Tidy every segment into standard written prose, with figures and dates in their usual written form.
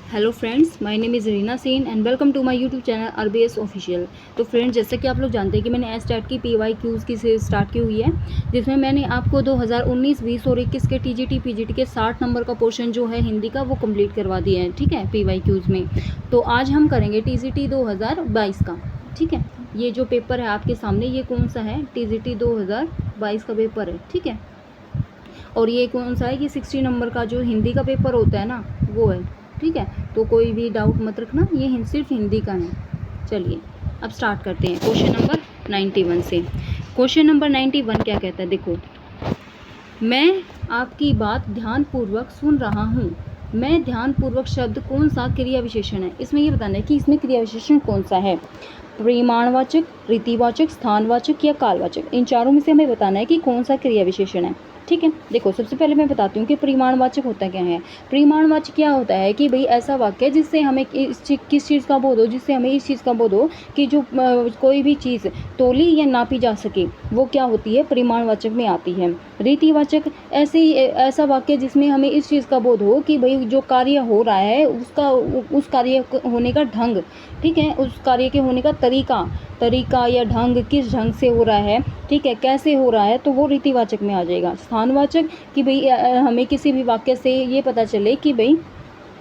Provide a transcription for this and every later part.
Hello friends, my name is Reena Sen and welcome to my YouTube channel RBS official. तो friends, जैसे कि आप लोग जानते हैं कि मैंने एसटेट की पीवाई क्यूज़ की सीरीज स्टार्ट की हुई है, जिसमें मैंने आपको 2019, 20 और 21 के टीजीटी पीजीटी के 60 नंबर का पोर्शन जो है हिंदी का वो कंप्लीट करवा दिया है। ठीक है, पीवाई क्यूज़ में। तो आज हम करेंगे टीजीटी 2022 का। ठीक है, ये जो पेपर है आपके सामने, ये कौन सा है? टीजीटी 2022 का पेपर है। ठीक है, और ये कौन सा है? ये 60 नंबर का जो हिंदी का पेपर होता है ना, वो है। ठीक है, तो कोई भी डाउट मत रखना, ये सिर्फ हिंदी का है। चलिए अब स्टार्ट करते हैं क्वेश्चन नंबर 91 से। क्वेश्चन नंबर 91 क्या कहता है? देखो, मैं आपकी बात ध्यानपूर्वक सुन रहा हूँ। मैं ध्यानपूर्वक शब्द कौन सा क्रिया विशेषण है? इसमें ये बताना है कि इसमें क्रिया विशेषण कौन सा है। परिमाणवाचक, रीतिवाचक, स्थानवाचक या कालवाचक, इन चारों में से हमें बताना है कि कौन सा क्रिया विशेषण है। ठीक है, देखो सबसे पहले मैं बताती हूँ कि परिमाणवाचक होता क्या है। परिमाणवाचक क्या होता है कि भाई ऐसा वाक्य जिससे हमें किस चीज़ का बोध हो, जिससे हमें इस चीज़ का बोध हो कि जो कोई भी चीज़ तोली या नापी जा सके, वो क्या होती है? परिमाणवाचक में आती है। रीतिवाचक ऐसा वाक्य जिसमें हमें इस चीज़ का बोध हो कि भाई जो कार्य हो रहा है उसका, उस कार्य होने का ढंग, ठीक है, उस कार्य के होने का तरीका या ढंग, किस ढंग से हो रहा है, ठीक है, कैसे हो रहा है, तो वो रीतिवाचक में आ जाएगा। स्थानवाचक कि भाई हमें किसी भी वाक्य से ये पता चले कि भाई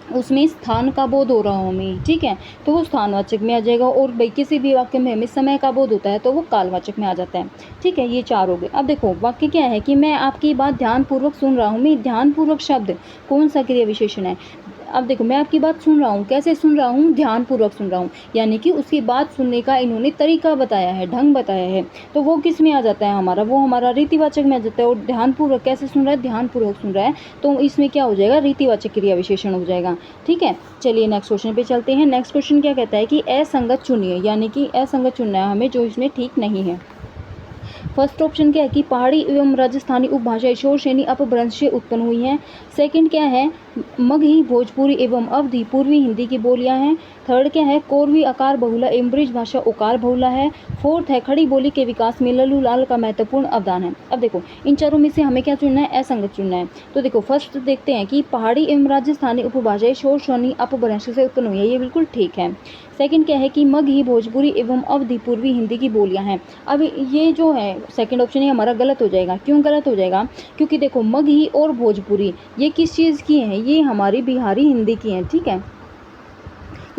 उसमें स्थान का बोध हो रहा हो हमें, ठीक है, तो वो स्थानवाचक में आ जाएगा। और भाई किसी भी वाक्य में हमें समय का बोध होता है तो वो कालवाचक में आ जाता है। ठीक है, ये चार हो गए। अब देखो वाक्य क्या है कि मैं आपकी बात ध्यानपूर्वक सुन रहा हूँ। मैं ध्यानपूर्वक शब्द कौन सा क्रिया विशेषण है? अब देखो, मैं आपकी बात सुन रहा हूँ, कैसे सुन रहा हूँ? ध्यानपूर्वक सुन रहा हूँ, यानी कि उसकी बात सुनने का इन्होंने तरीका बताया है, ढंग बताया है, तो वो किस में आ जाता है हमारा? वो हमारा रीतिवाचक में आ जाता है। और ध्यानपूर्वक कैसे सुन रहा है? ध्यानपूर्वक सुन रहा है, तो इसमें क्या हो जाएगा? रीतिवाचक क्रिया विशेषण हो जाएगा। ठीक है, चलिए नेक्स्ट क्वेश्चन पे चलते हैं। नेक्स्ट क्वेश्चन क्या कहता है कि असंगत चुनिए, यानी कि असंगत चुनना है हमें जो इसमें ठीक नहीं है। फर्स्ट ऑप्शन क्या है कि पहाड़ी एवं राजस्थानी उपभाषाएं शोर श्रेणी अपभ्रंश से उत्पन्न हुई हैं। सेकंड क्या है? मगही, भोजपुरी एवं अवधी पूर्वी हिंदी की बोलियां हैं। थर्ड क्या है? कोरवी आकार बहुला एवं ब्रिज भाषा उकार बहुला है। फोर्थ है खड़ी बोली के विकास में लल्लू लाल का महत्वपूर्ण अवदान है। अब देखो इन चारों में से हमें क्या चुनना है? असंगत चुनना है। तो देखो फर्स्ट देखते हैं कि पहाड़ी एवं राजस्थानी उपभाषाएं शोर श्रेणी अपभ्रंश से उत्पन्न हुई है, ये बिल्कुल ठीक है। सेकंड क्या है कि मगही, भोजपुरी एवं अवधी पूर्वी हिंदी की बोलियां हैं। अब ये जो है सेकंड ऑप्शन ये हमारा गलत हो जाएगा। क्यों गलत हो जाएगा? क्योंकि देखो मगही और भोजपुरी ये किस चीज़ की हैं? ये हमारी बिहारी हिंदी की हैं। ठीक है,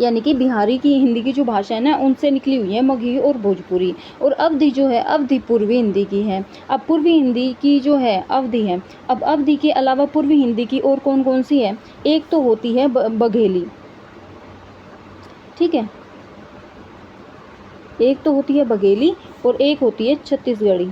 यानी कि बिहारी की हिंदी की जो भाषा है ना, उनसे निकली हुई है मगही और भोजपुरी। और अवधी जो है, अवधी पूर्वी हिंदी की है। अब पूर्वी हिंदी की जो है अवधी है। अब अवधी के अलावा पूर्वी हिंदी की और कौन कौन सी है? एक तो होती है बघेली, ठीक है, एक तो होती है बघेली और एक होती है छत्तीसगढ़ी।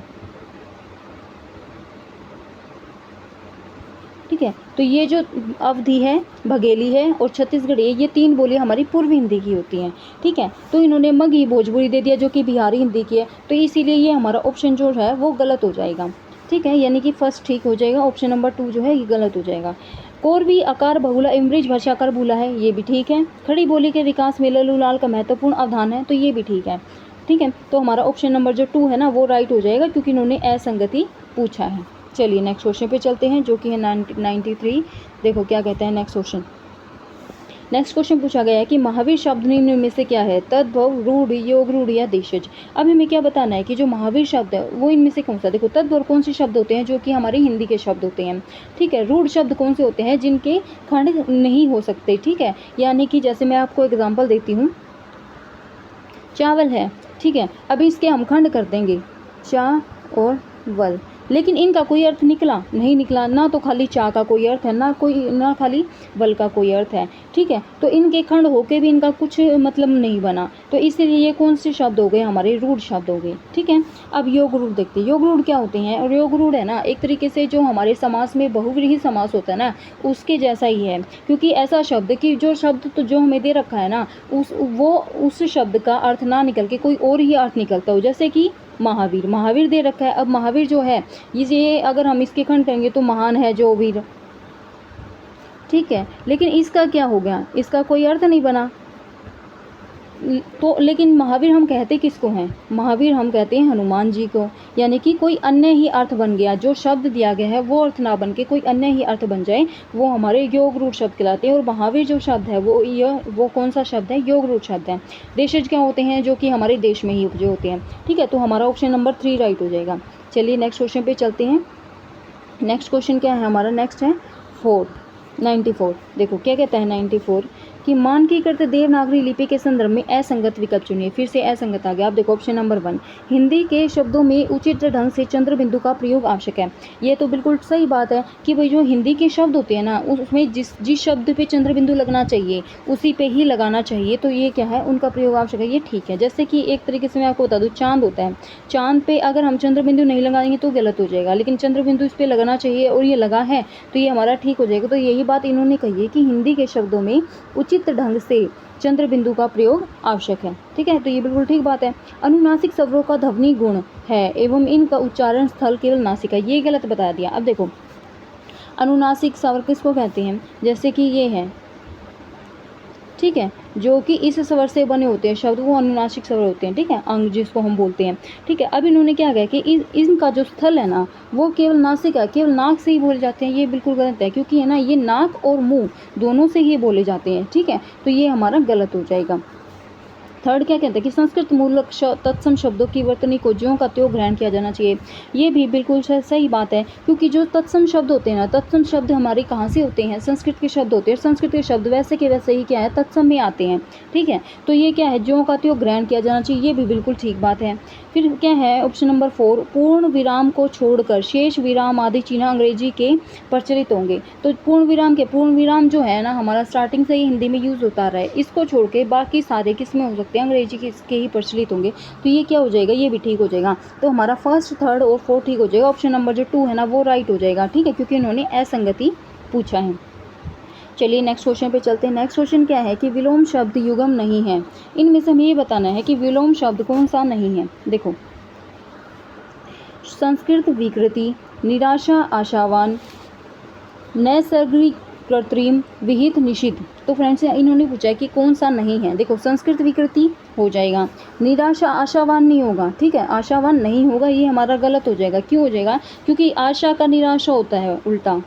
ठीक है, तो ये जो अवधी है, बघेली है और छत्तीसगढ़ी है, ये तीन बोली हमारी पूर्वी हिंदी की होती हैं। ठीक है, तो इन्होंने मगही भोजपुरी दे दिया जो कि बिहारी हिंदी की है, तो इसीलिए ये हमारा ऑप्शन जो है वो गलत हो जाएगा। ठीक है, यानी कि फर्स्ट ठीक हो जाएगा, ऑप्शन नंबर 2 जो है ये गलत हो जाएगा। कोरवी आकार बहुला एवं ब्रिज भाषा आकार बहुला है, ये भी ठीक है। खड़ी बोली के विकास में लल्लू लाल का महत्वपूर्ण अवदान है, तो ये भी ठीक है। ठीक है, तो हमारा ऑप्शन नंबर जो 2 है ना वो राइट हो जाएगा, क्योंकि इन्होंने असंगति पूछा है। चलिए नेक्स्ट क्वेश्चन पे चलते हैं, जो कि है 93। देखो क्या कहता है नेक्स्ट क्वेश्चन। नेक्स्ट क्वेश्चन पूछा गया है कि महावीर शब्द निम्न में से क्या है? तद्भव, रूढ़, योग रूढ़ या देशज। अब हमें क्या बताना है कि जो महावीर शब्द है वो इनमें से कौन सा? देखो तद्भव कौन से शब्द होते हैं? जो कि हमारे हिंदी के शब्द होते हैं। ठीक है, रूढ़ शब्द कौन से होते हैं? जिनके खंड नहीं हो सकते। ठीक है, यानी कि जैसे मैं आपको एग्जाम्पल देती हूँ, चावल है, ठीक है, अभी इसके हम खंड कर देंगे, चा और वल, लेकिन इनका कोई अर्थ निकला नहीं? निकला ना, तो खाली चा का कोई अर्थ है ना खाली वल का कोई अर्थ है। ठीक है, तो इनके खंड होके भी इनका कुछ मतलब नहीं बना, तो इसलिए ये कौन से शब्द हो गए? हमारे रूढ़ शब्द हो गए। ठीक है, अब योग रूढ़ देखते हैं। योग रूढ़ क्या होते हैं? और योग रूढ़ है ना, एक तरीके से जो हमारे समास में बहुव्रीहि समास होता है ना, उसके जैसा ही है। क्योंकि ऐसा शब्द कि जो शब्द तो जो हमें दे रखा है ना, उस शब्द का अर्थ ना निकल के कोई और ही अर्थ निकलता हो। जैसे कि महावीर दे रखा है। अब महावीर जो है, ये अगर हम इसके खंड करेंगे तो महान है जो वीर, ठीक है, लेकिन इसका क्या हो गया? इसका कोई अर्थ नहीं बना। तो लेकिन महावीर हम कहते किसको हैं? महावीर हम कहते हैं हनुमान जी को। यानी कि कोई अन्य ही अर्थ बन गया, जो शब्द दिया गया है वो अर्थ ना बन के कोई अन्य ही अर्थ बन जाए, वो हमारे योग रूढ़ शब्द कहलाते हैं। और महावीर जो शब्द है वो कौन सा शब्द है? योग रूढ़ शब्द है। देशज क्या होते हैं? जो कि हमारे देश में ही उपजे होते हैं। ठीक है, तो हमारा ऑप्शन नंबर 3 राइट हो जाएगा। चलिए नेक्स्ट क्वेश्चन पे चलते हैं। नेक्स्ट क्वेश्चन क्या है हमारा? नेक्स्ट है 94। देखो क्या कहता है 94 कि मानकीकृत देवनागरी लिपि के संदर्भ में असंगत विकल्प चुनिए। फिर से असंगत आ गया। आप देखो ऑप्शन नंबर 1, हिंदी के शब्दों में उचित ढंग से चंद्र बिंदु का प्रयोग आवश्यक है। ये तो बिल्कुल सही बात है कि भाई जो हिंदी के शब्द होते हैं ना, उसमें जिस शब्द पे चंद्र बिंदु लगना चाहिए उसी पे ही लगाना चाहिए। तो ये क्या है? उनका प्रयोग आवश्यक है। ये ठीक है। जैसे कि एक तरीके से मैं आपको बता दूँ, चांद होता है, चांद पे अगर हम चंद्र बिंदु नहीं लगाएंगे तो गलत हो जाएगा, लेकिन चंद्र बिंदु इस पर लगना चाहिए और ये लगा है तो ये हमारा ठीक हो जाएगा। तो यही बात इन्होंने कही है कि हिंदी के शब्दों में उचित ढंग से चंद्र बिंदु का प्रयोग आवश्यक है। ठीक है, तो ये बिल्कुल ठीक बात है। अनुनासिक स्वरों का ध्वनि गुण है एवं इनका उच्चारण स्थल केवल नासिक है। ये गलत बता दिया। अब देखो अनुनासिक स्वर किसको कहते हैं? जैसे कि ये है, ठीक है, जो कि इस स्वर से बने होते हैं शब्द, वो अनुनासिक स्वर होते हैं। ठीक है, अंग जिसको हम बोलते हैं। ठीक है, अब इन्होंने क्या कहा कि इनका जो स्थल है ना वो केवल नासिक है, केवल नाक से ही बोले जाते हैं। ये बिल्कुल गलत है, क्योंकि है ना ये नाक और मुंह दोनों से ही बोले जाते हैं। ठीक है, तो ये हमारा गलत हो जाएगा। थर्ड क्या कहते हैं कि संस्कृत मूलक तत्सम शब्दों की वर्तनी को ज्यों का त्यों ग्रहण किया जाना चाहिए। ये भी बिल्कुल सही बात है, क्योंकि जो तत्सम शब्द होते हैं ना, तत्सम शब्द हमारे कहाँ से होते हैं? संस्कृत के शब्द होते हैं। संस्कृत के शब्द वैसे के वैसे ही क्या है? तत्सम में आते हैं। ठीक है, तो ये क्या है? ज्यों का त्यों ग्रहण किया जाना चाहिए। ये भी बिल्कुल ठीक बात है। फिर क्या है ऑप्शन नंबर 4, पूर्ण विराम को छोड़कर शेष विराम आदि चिन्ह अंग्रेजी के प्रचलित होंगे। तो पूर्ण विराम जो है ना हमारा स्टार्टिंग से ही हिंदी में यूज़ होता रहा है, इसको छोड़ के बाकी सारे किस में हो सकते हैं? अंग्रेजी के ही प्रचलित होंगे। तो ये क्या हो जाएगा? ये भी ठीक हो जाएगा। तो हमारा फर्स्ट, थर्ड और फोर्थ ठीक हो जाएगा। ऑप्शन नंबर जो 2 है ना वो राइट हो जाएगा। ठीक है, क्योंकि इन्होंने असंगति पूछा है। चलिए नेक्स्ट क्वेश्चन पे चलते हैं। नेक्स्ट क्वेश्चन क्या है कि विलोम शब्द युगम नहीं है। इनमें से हमें ये बताना है कि विलोम शब्द कौन सा नहीं है। देखो, संस्कृत विकृति, निराशा आशावान, नैसर्गिक कृत्रिम, विहित निषिद्ध। तो फ्रेंड्स इन्होंने पूछा है कि कौन सा नहीं है। देखो संस्कृत विकृति हो जाएगा, निराशा आशावान नहीं होगा। ठीक है, आशावान नहीं होगा, ये हमारा गलत हो जाएगा। क्यों हो जाएगा? क्योंकि आशा का निराशा होता है उल्टा।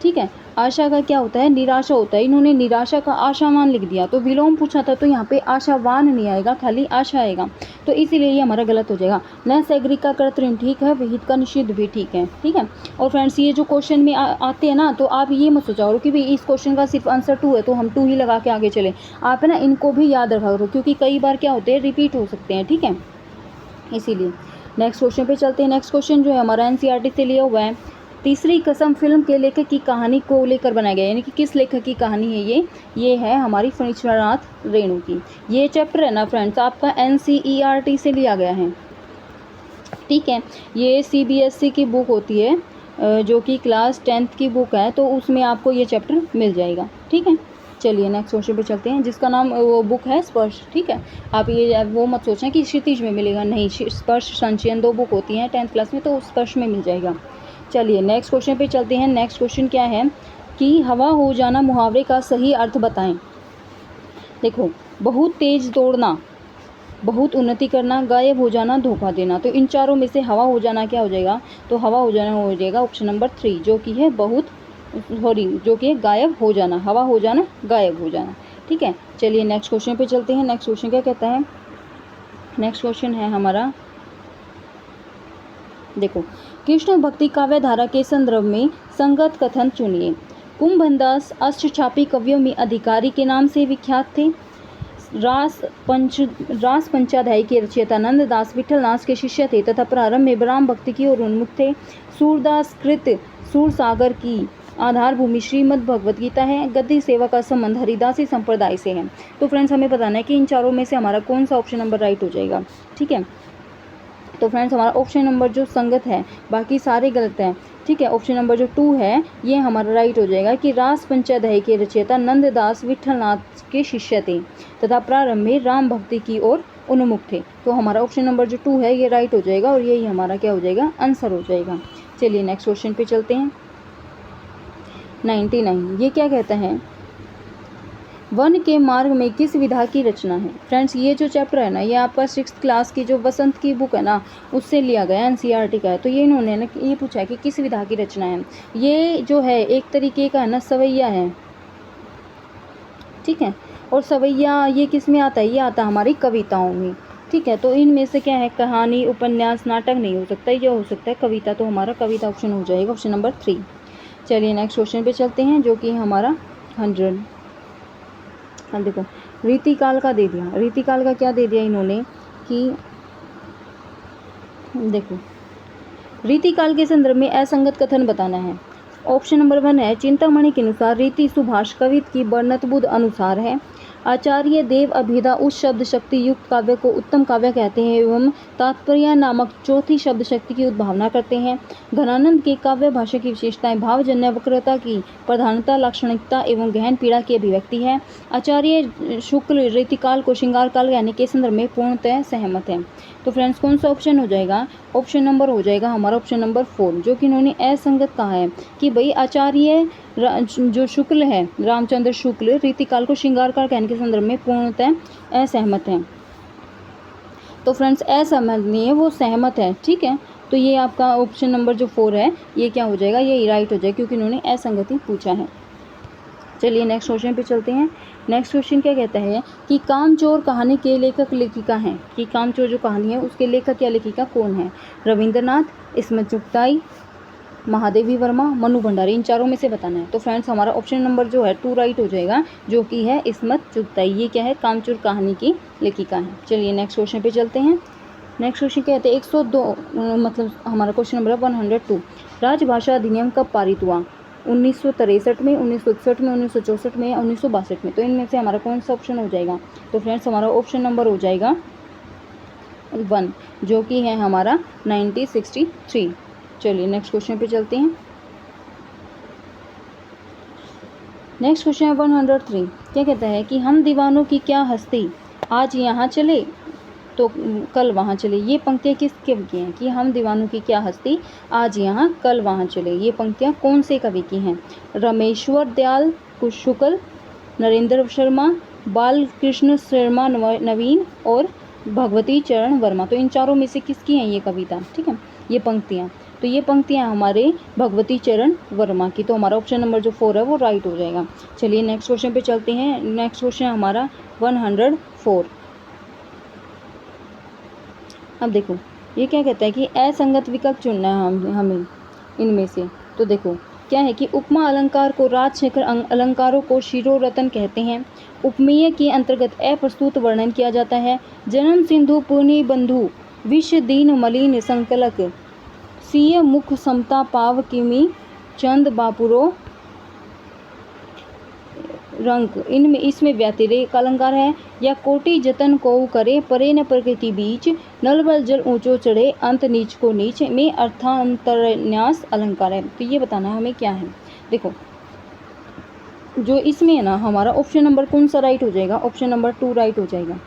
ठीक है, आशा का क्या होता है? निराशा होता है। इन्होंने निराशा का आशावान लिख दिया, तो विलोम पूछा था तो यहाँ पे आशावान नहीं आएगा, खाली आशा आएगा। तो इसीलिए ये हमारा गलत हो जाएगा। नैसर्गिक का कृत्रिम ठीक है, विहित का निषिद्ध भी ठीक है। ठीक है, और फ्रेंड्स ये जो क्वेश्चन में आते हैं ना, तो आप ये मत सोचा करो कि भाई इस क्वेश्चन का सिर्फ आंसर 2 है तो हम 2 ही लगा के आगे चले। आप है ना इनको भी याद रखा करो, क्योंकि कई बार क्या होते हैं? रिपीट हो सकते हैं। ठीक है, इसीलिए नेक्स्ट क्वेश्चन पे चलते हैं। नेक्स्ट क्वेश्चन जो है हमारा एनसीईआरटी से लिया हुआ है। तीसरी कसम फिल्म के लेखक की कहानी को लेकर बनाया गया, यानी कि किस लेखक की कहानी है ये है हमारी फणीश्वरनाथ रेणु की। ये चैप्टर है ना फ्रेंड्स आपका एनसीईआरटी से लिया गया है। ठीक है, ये सीबीएसई की बुक होती है, जो कि क्लास 10th की बुक है, तो उसमें आपको ये चैप्टर मिल जाएगा। ठीक है, चलिए नेक्स्ट क्वेश्चन पे चलते हैं, जिसका नाम वो बुक है स्पर्श। ठीक है, आप ये वो मत सोचें कि क्षितिज में मिलेगा, नहीं, स्पर्श संचयन 2 बुक होती हैं 10th क्लास में, तो स्पर्श में मिल जाएगा। चलिए नेक्स्ट क्वेश्चन पे चलते हैं। नेक्स्ट क्वेश्चन क्या है कि हवा हो जाना मुहावरे का सही अर्थ बताएं। देखो, बहुत तेज दौड़ना, बहुत उन्नति करना, गायब हो जाना, धोखा देना। तो इन चारों में से हवा हो जाना क्या हो जाएगा? तो हवा हो जाना हो जाएगा ऑप्शन नंबर 3, जो कि है जो कि है गायब हो जाना। हवा हो जाना, गायब हो जाना। ठीक है, चलिए नेक्स्ट क्वेश्चन पे चलते हैं। नेक्स्ट क्वेश्चन क्या कहता है? नेक्स्ट क्वेश्चन है हमारा, देखो, कृष्ण भक्ति काव्य धारा के संदर्भ में संगत कथन चुनिए। कुंभनदास अष्टछापी कवियों में अधिकारी के नाम से विख्यात थे। रास पंचाध्यायी के रचयिता नंददास विठलनाथ के शिष्य थे तथा प्रारंभ में ब्राह्म भक्ति की ओर उन्मुख थे। सूरदास कृत सूरसागर की आधारभूमि श्रीमद् भगवद गीता है। गद्दी सेवा का संबंध हरिदासी संप्रदाय से है। तो फ्रेंड्स हमें बताना है कि इन चारों में से हमारा कौन सा ऑप्शन नंबर राइट हो जाएगा। ठीक है, तो फ्रेंड्स हमारा ऑप्शन नंबर जो संगत है, बाकी सारे गलत हैं। ठीक है, ऑप्शन नंबर जो 2 है ये हमारा राइट हो जाएगा कि रास पंचाध्यायी के रचयिता नंददास विठलनाथ के शिष्य थे तथा प्रारंभ में राम भक्ति की ओर उन्मुख थे। तो हमारा ऑप्शन नंबर जो 2 है ये राइट हो जाएगा और यही हमारा क्या हो जाएगा? आंसर हो जाएगा। चलिए नेक्स्ट क्वेश्चन पे चलते हैं। 99 ये क्या कहता है वन के मार्ग में किस विधा की रचना है। फ्रेंड्स ये जो चैप्टर है ना, ये आपका 6th क्लास की जो वसंत की बुक है ना, उससे लिया गया एनसीईआरटी का है। तो ये इन्होंने ना ये पूछा है कि किस विधा की रचना है। ये जो है एक तरीके का है ना सवैया है, ठीक है। और सवैया ये किस में आता है, ये आता है हमारी कविताओं में, ठीक है। तो इनमें से क्या है, कहानी, उपन्यास, नाटक नहीं हो सकता, ये हो सकता है कविता। तो हमारा कविता ऑप्शन हो जाएगा, ऑप्शन नंबर 3। चलिए नेक्स्ट क्वेश्चन पे चलते हैं, जो कि हमारा 100। हाँ देखो, रीतिकाल का दे दिया। रीतिकाल का क्या दे दिया इन्होंने कि देखो, रीतिकाल के संदर्भ में असंगत कथन बताना है। ऑप्शन नंबर 1 है, चिंतामणि के अनुसार रीति सुभाष कवित की वर्णतबुद्ध अनुसार है। आचार्य देव अभिधा उस शब्द शक्ति युक्त काव्य को उत्तम काव्य कहते हैं एवं तात्पर्य नामक चौथी शब्द शक्ति की उद्भावना करते हैं। घनानंद की काव्य भाषा की विशेषताएं भावजन्य वक्रता की प्रधानता, लाक्षणिकता एवं गहन पीड़ा की अभिव्यक्ति है। आचार्य शुक्ल रीतिकाल को श्रृंगार काल कहने के संदर्भ में पूर्णतः सहमत है। तो फ्रेंड्स कौन सा ऑप्शन हो जाएगा, ऑप्शन नंबर हो जाएगा हमारा ऑप्शन नंबर 4, जो कि इन्होंने असंगत कहा है कि भाई आचार्य जो शुक्ल है, रामचंद्र शुक्ल, रीतिकाल को श्रृंगार काल कहने के संदर्भ में पूर्णतः असहमत हैं। तो फ्रेंड्स असहमत नहीं है, वो सहमत है, ठीक है। तो ये आपका ऑप्शन नंबर जो 4 है, ये क्या हो जाएगा, ये राइट हो जाएगा, क्योंकि इन्होंने असंगति पूछा है। चलिए नेक्स्ट क्वेश्चन पे चलते हैं। नेक्स्ट क्वेश्चन क्या कहता है कि कामचोर कहानी के लेखक लेखिका हैं, कि कामचोर जो कहानी है उसके लेखक या लेखिका कौन है। रविंद्रनाथ, इस्मत चुगताई, महादेवी वर्मा, मनु भंडारी, इन चारों में से बताना है। तो फ्रेंड्स हमारा ऑप्शन नंबर जो है 2 राइट हो जाएगा, जो कि है इस्मत चुगताई। ये क्या है, कामचोर कहानी की लेखिका है। चलिए नेक्स्ट क्वेश्चन पे चलते हैं। नेक्स्ट क्वेश्चन कहते हैं 102, मतलब हमारा क्वेश्चन नंबर 102, राजभाषा अधिनियम कब पारित हुआ। 1963 में, 1961 में, 1964 में, 1962 में। तो इनमें से हमारा कौन सा ऑप्शन हो जाएगा। तो फ्रेंड्स हमारा ऑप्शन नंबर हो जाएगा 1, जो कि है हमारा 1963। चलिए नेक्स्ट क्वेश्चन पे चलते हैं। नेक्स्ट क्वेश्चन है 103, क्या कहता है कि हम दीवानों की क्या हस्ती आज यहाँ चले तो कल वहाँ चले। ये पंक्तियाँ किसके की हैं, कि हम दीवानों की क्या हस्ती आज यहाँ कल वहाँ चले। ये पंक्तियाँ कौन से कवि की हैं। रमेश्वर दयाल शुक्ल, नरेंद्र शर्मा, बालकृष्ण शर्मा नवीन और भगवती चरण वर्मा। तो इन चारों में से किसकी हैं ये कविता, ठीक है, ये पंक्तियाँ। तो ये पंक्तियाँ हमारे भगवती चरण वर्मा की। तो हमारा ऑप्शन नंबर जो 4 है वो राइट हो जाएगा। चलिए नेक्स्ट क्वेश्चन पे चलते हैं। नेक्स्ट क्वेश्चन हमारा 104। अब देखो ये क्या कहता है कि असंगत विकल्प चुनना है हमें इनमें से। तो देखो क्या है कि उपमा अलंकार को राजशेखर अलंकारों को शिरोरतन कहते हैं। उपमेय के अंतर्गत अप्रस्तुत वर्णन किया जाता है। जन्म सिंधु पुनि बंधु विष दीन मलिन संकलक सीय मुख समता पाव किमी चंद बापुरो रंक। इनमें इसमें व्यतिरेक अलंकार है। या कोटि जतन को करे परे न प्रकृति बीच नल बल जल ऊंचो चढ़े अंत नीच को नीच में अर्थांतरन्यास अलंकार है। तो ये बताना है हमें क्या है। देखो जो इसमें है ना हमारा ऑप्शन नंबर कौन सा राइट हो जाएगा, ऑप्शन नंबर 2 राइट हो जाएगा।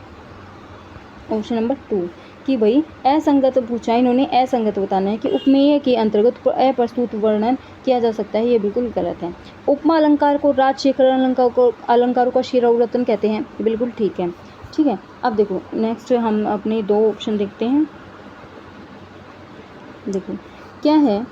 ऑप्शन नंबर 2 कि भाई असंगत पूछा इन्होंने, असंगत बताना है कि उपमेय के अंतर्गत अप्रस्तुत वर्णन किया जा सकता है, ये बिल्कुल गलत है। उपमा अलंकार को राजशेखर अलंकारों का शिरोरतन कहते हैं, बिल्कुल ठीक है, ठीक है। अब देखो नेक्स्ट हम अपने 2 ऑप्शन देखते हैं। देखो क्या है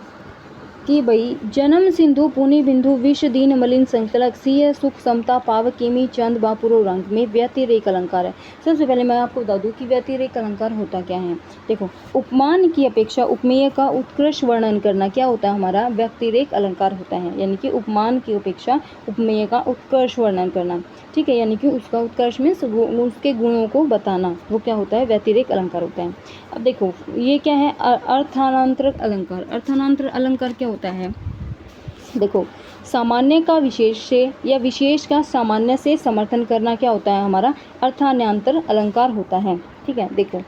कि भाई जन्म सिंधु पुनि बिंदु विष दीन मलिन संकलक सीय सुख समता पाव किमी चंद बापुरो रंग में व्यतिरेक अलंकार है। सबसे पहले मैं आपको बता दूं कि व्यतिरेक अलंकार होता क्या है। देखो उपमान की अपेक्षा उपमेय का उत्कृष्ट वर्णन करना क्या होता है, हमारा व्यतिरेक अलंकार होता है। यानी कि उपमान की अपेक्षा उपमेय का उत्कृष्ट वर्णन करना, ठीक है, यानी कि उसका उत्कर्ष में उसके गुणों को बताना, वो क्या होता है, व्यतिरेक अलंकार होता है। अब देखो ये क्या है, अर्थानांतरक अलंकार। अर्थानांतरक अलंकार क्या होता है, देखो सामान्य का विशेष से या विशेष का सामान्य से समर्थन करना क्या होता है, हमारा अर्थान्यांतर अलंकार होता है, ठीक है। देखो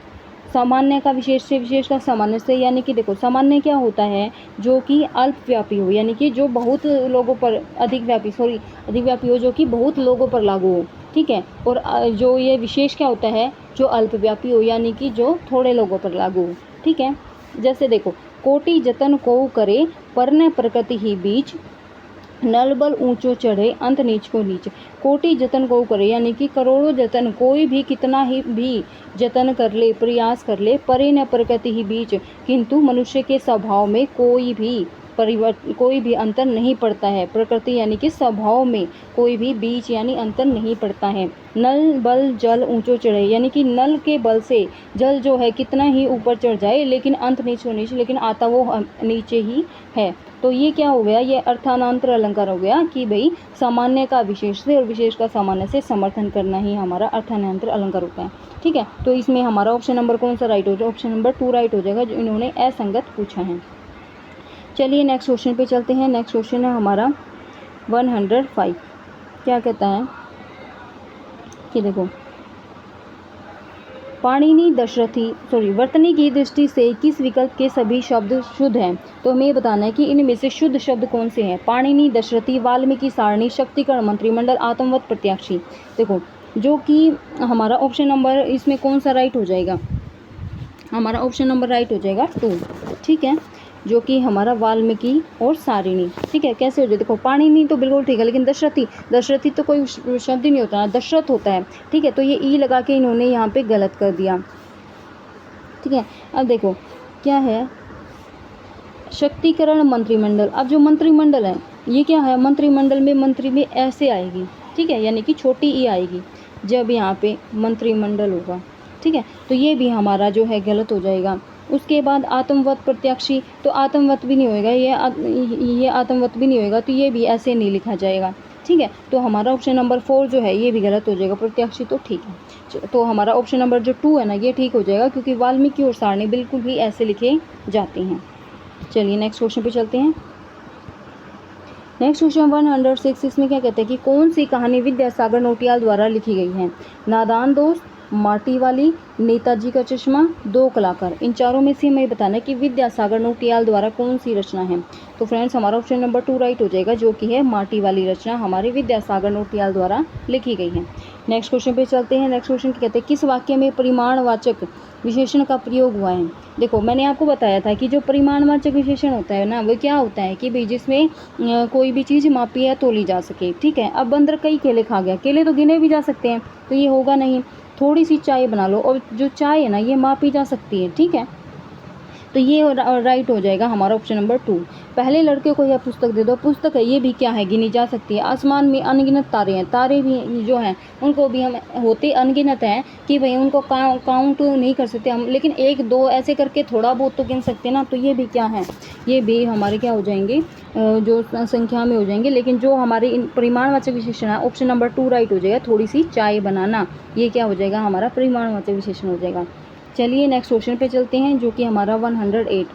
सामान्य का विशेष से, विशेष का सामान्य से, यानी कि देखो सामान्य क्या होता है जो कि अल्पव्यापी हो, यानी कि जो बहुत लोगों पर, अधिक व्यापी हो जो कि बहुत लोगों पर लागू हो, ठीक है। और जो ये विशेष क्या होता है, जो अल्पव्यापी हो, यानी कि जो थोड़े लोगों पर लागू हो, ठीक है। जैसे देखो कोटि जतन को करे पर न प्रकृति ही बीच नल बल ऊंचो चढ़े अंत नीच को नीच, कोटि जतन को करे, यानी कि करोड़ों जतन, कोई भी कितना ही भी जतन कर ले, प्रयास कर ले, परे न प्रकृति ही बीच, किंतु मनुष्य के स्वभाव में कोई भी अंतर नहीं पड़ता है। प्रकृति यानी कि स्वभाव में कोई भी बीच यानी अंतर नहीं पड़ता है। नल बल जल ऊंचो चढ़े, यानी कि नल के बल से जल जो है कितना ही ऊपर चढ़ जाए, लेकिन अंत नीच हो नीच, लेकिन आता वो नीचे ही है। तो ये क्या हो गया, ये अर्थानांतर अलंकार हो गया कि भाई सामान्य का विशेष से और विशेष का सामान्य से समर्थन करना ही हमारा अर्थानांतर अलंकार होता है। ठीक है, तो इसमें हमारा ऑप्शन नंबर कौन सा राइट हो जाएगा, ऑप्शन नंबर 2 राइट हो जाएगा, जो इन्होंने असंगत पूछा है। चलिए नेक्स्ट क्वेश्चन पे चलते हैं। नेक्स्ट क्वेश्चन है हमारा 105। क्या कहता है कि देखो, पाणिनि वर्तनी की दृष्टि से किस विकल्प के सभी शब्द शुद्ध हैं। तो हमें ये बताना है कि इनमें से शुद्ध शब्द कौन से हैं। पाणिनि, दशरथी, वाल्मीकि, सारणी, शक्तिकरण, मंत्रिमंडल, आत्मवत, प्रत्याक्षी। देखो जो कि हमारा ऑप्शन नंबर इसमें कौन सा राइट हो जाएगा, हमारा ऑप्शन नंबर राइट हो जाएगा 2। ठीक है, जो कि हमारा वाल्मीकि और सारिणी। ठीक है, कैसे हो जाए, देखो पाणिनि तो बिल्कुल ठीक है, लेकिन दशरथी तो कोई शब्द ही नहीं होता ना, दशरथ होता है। ठीक है, तो ये ई लगा के इन्होंने यहाँ पे गलत कर दिया। ठीक है, अब देखो क्या है, शक्तिकरण, मंत्रिमंडल। अब जो मंत्रिमंडल है ये क्या है, मंत्रिमंडल में मंत्री में ऐसे आएगी। ठीक है, यानी कि छोटी ई आएगी जब यहाँ पे मंत्रिमंडल होगा। ठीक है, तो ये भी हमारा जो है गलत हो जाएगा। उसके बाद आत्मवत, प्रत्याक्षी, तो आत्मवत भी नहीं होएगा, ये आत्मवत भी नहीं होएगा, तो ये भी ऐसे नहीं लिखा जाएगा। ठीक है, तो हमारा ऑप्शन नंबर 4 जो है ये भी गलत हो जाएगा। प्रत्याक्षी तो ठीक है, तो हमारा ऑप्शन नंबर जो 2 है ना ये ठीक हो जाएगा, क्योंकि वाल्मीकि और सारणी बिल्कुल भी ऐसे लिखे जाते हैं। चलिए नेक्स्ट क्वेश्चन पे चलते हैं। नेक्स्ट क्वेश्चन 106, इसमें क्या कहते हैं कि कौन सी कहानी विद्यासागर नौटियाल द्वारा लिखी गई है। नादान दोस्त, माटी वाली, नेताजी का चश्मा, दो कलाकार। इन चारों में से हमें बताना है कि विद्यासागर नौटियाल द्वारा कौन सी रचना है। तो फ्रेंड्स हमारा ऑप्शन नंबर 2 राइट हो जाएगा, जो कि है माटी वाली रचना हमारे विद्यासागर नौटियाल द्वारा लिखी गई है। नेक्स्ट क्वेश्चन पे चलते हैं। नेक्स्ट क्वेश्चन कहते हैं किस वाक्य में परिमाणवाचक विशेषण का प्रयोग हुआ है। देखो मैंने आपको बताया था कि जो परिमाणवाचक विशेषण होता है ना वो क्या होता है कि भाई जिसमें कोई भी चीज़ मापी या तोली जा सके। ठीक है, अब बंदर कई केले खा गया, केले तो गिने भी जा सकते हैं, तो ये होगा नहीं। थोड़ी सी चाय बना लो, और जो चाय है ना ये मापी जा सकती है। ठीक है, तो ये राइट हो जाएगा हमारा ऑप्शन नंबर 2। पहले लड़के को यह पुस्तक दे दो, पुस्तक है ये भी क्या है, गिनी जा सकती है। आसमान में अनगिनत तारे हैं, तारे भी जो हैं उनको भी हम होते अनगिनत हैं कि भाई उनको काउंट नहीं कर सकते हम, लेकिन 1 2 ऐसे करके थोड़ा बहुत तो गिन सकते हैं ना। तो ये भी क्या है, ये भी हमारे क्या हो जाएंगे, जो संख्या में हो जाएंगे। लेकिन जो हमारे परिमाणवाचक विशेषण है ऑप्शन नंबर 2 राइट हो जाएगा। थोड़ी सी चाय बनाना, ये क्या हो जाएगा, हमारा परिमाणवाचक विशेषण हो जाएगा। चलिए नेक्स्ट क्वेश्चन पे चलते हैं, जो कि हमारा 108।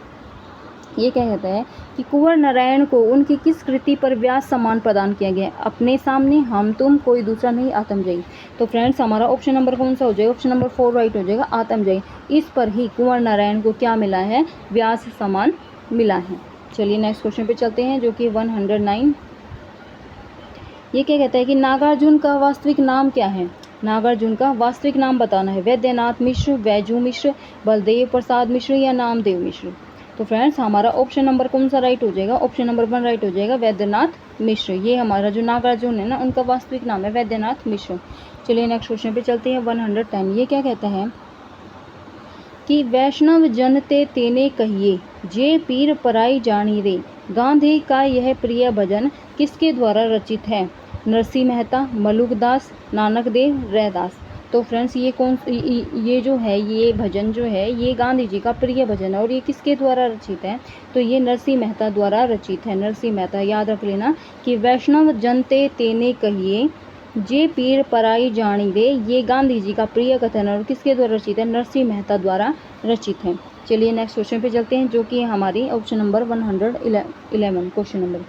ये क्या कहता है कि कुंवर नारायण को उनकी किस कृति पर व्यास सम्मान प्रदान किया गया। अपने सामने, हम तुम, कोई दूसरा नहीं, आत्मजयी। तो फ्रेंड्स हमारा ऑप्शन नंबर कौन सा हो जाएगा, ऑप्शन नंबर 4 राइट हो जाएगा, आत्मजयी। इस पर ही कुंवर नारायण को क्या मिला है, व्यास सम्मान मिला है। चलिए नेक्स्ट क्वेश्चन पे चलते हैं, जो कि 109। ये क्या कहता है कि नागार्जुन का वास्तविक नाम क्या है। नागार्जुन का वास्तविक नाम बताना है। वैद्यनाथ मिश्र, वैजू मिश्र, बलदेव प्रसाद मिश्र या नामदेव मिश्र। तो फ्रेंड्स हमारा ऑप्शन नंबर कौन सा राइट हो जाएगा, ऑप्शन नंबर 1 राइट हो जाएगा, वैद्यनाथ मिश्र। ये हमारा जो नागार्जुन है ना उनका वास्तविक नाम है वैद्यनाथ मिश्र। चलिए नेक्स्ट क्वेश्चन पे चलते हैं 110। ये क्या कहता है कि वैष्णव जन ते तेने कहिए, जे पीर पराई जानी रे। गांधी का यह प्रिय भजन किसके द्वारा रचित है। नरसिंह मेहता, मलुकदास, नानक देव, रैदास। तो फ्रेंड्स ये जो है ये भजन जो है ये गांधी जी का प्रिय भजन है, और ये किसके द्वारा रचित है, तो ये नरसिंह मेहता द्वारा रचित है। नरसिंह मेहता याद रख लेना कि वैष्णव जन ते तेने कहिए, जे पीर पराई जानी रे, ये गांधी जी का प्रिय कथन है और किसके द्वारा रचित है, नरसिंह मेहता द्वारा रचित है। चलिए नेक्स्ट क्वेश्चन पे चलते हैं, जो कि हमारी ऑप्शन नंबर 111 क्वेश्चन नंबर।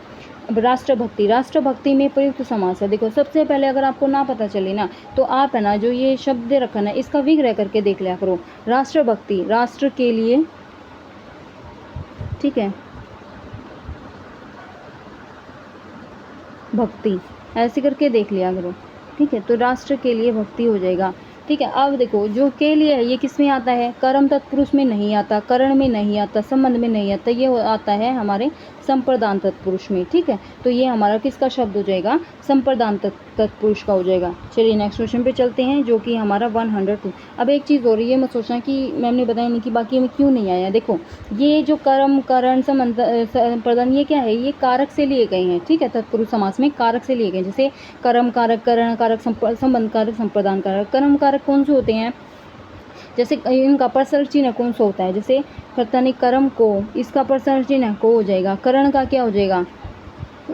अब राष्ट्रभक्ति, राष्ट्रभक्ति में प्रयुक्त समास है। देखो सबसे पहले अगर आपको ना पता चले ना तो आप है ना जो ये शब्द रखना है इसका विग्रह करके देख लिया करो। राष्ट्रभक्ति, राष्ट्र के लिए, ठीक है, भक्ति ऐसे करके देख लिया करो। ठीक है, तो राष्ट्र के लिए भक्ति हो जाएगा। ठीक है, अब देखो जो के लिए है ये किस में आता है, कर्म तत्पुरुष में नहीं आता, करण में नहीं आता, संबंध में नहीं आता, ये आता है हमारे संप्रदान तत्पुरुष में। ठीक है, तो ये हमारा किसका शब्द हो जाएगा, संप्रदान तत्पुरुष का हो जाएगा। चलिए नेक्स्ट क्वेश्चन पे चलते हैं जो कि हमारा 102। अब एक चीज़ हो रही है, मत सोचना कि मैम ने बताया नहीं कि बाकी में क्यों नहीं आया। देखो ये जो कर्म करण संप्रदान ये क्या है, ये कारक से लिए गए हैं। ठीक है, तत्पुरुष समास में कारक से लिए गए, जैसे कर्म कारक, करण कारक, संबंध कारक, संप्रदान कारक। कर्म कारक कौन से होते हैं, जैसे इनका परसर्ग चिन्ह कौन सा होता है, जैसे कर्ता ने कर्म को, इसका परसर्ग चिन्ह को हो जाएगा, करण का क्या हो जाएगा,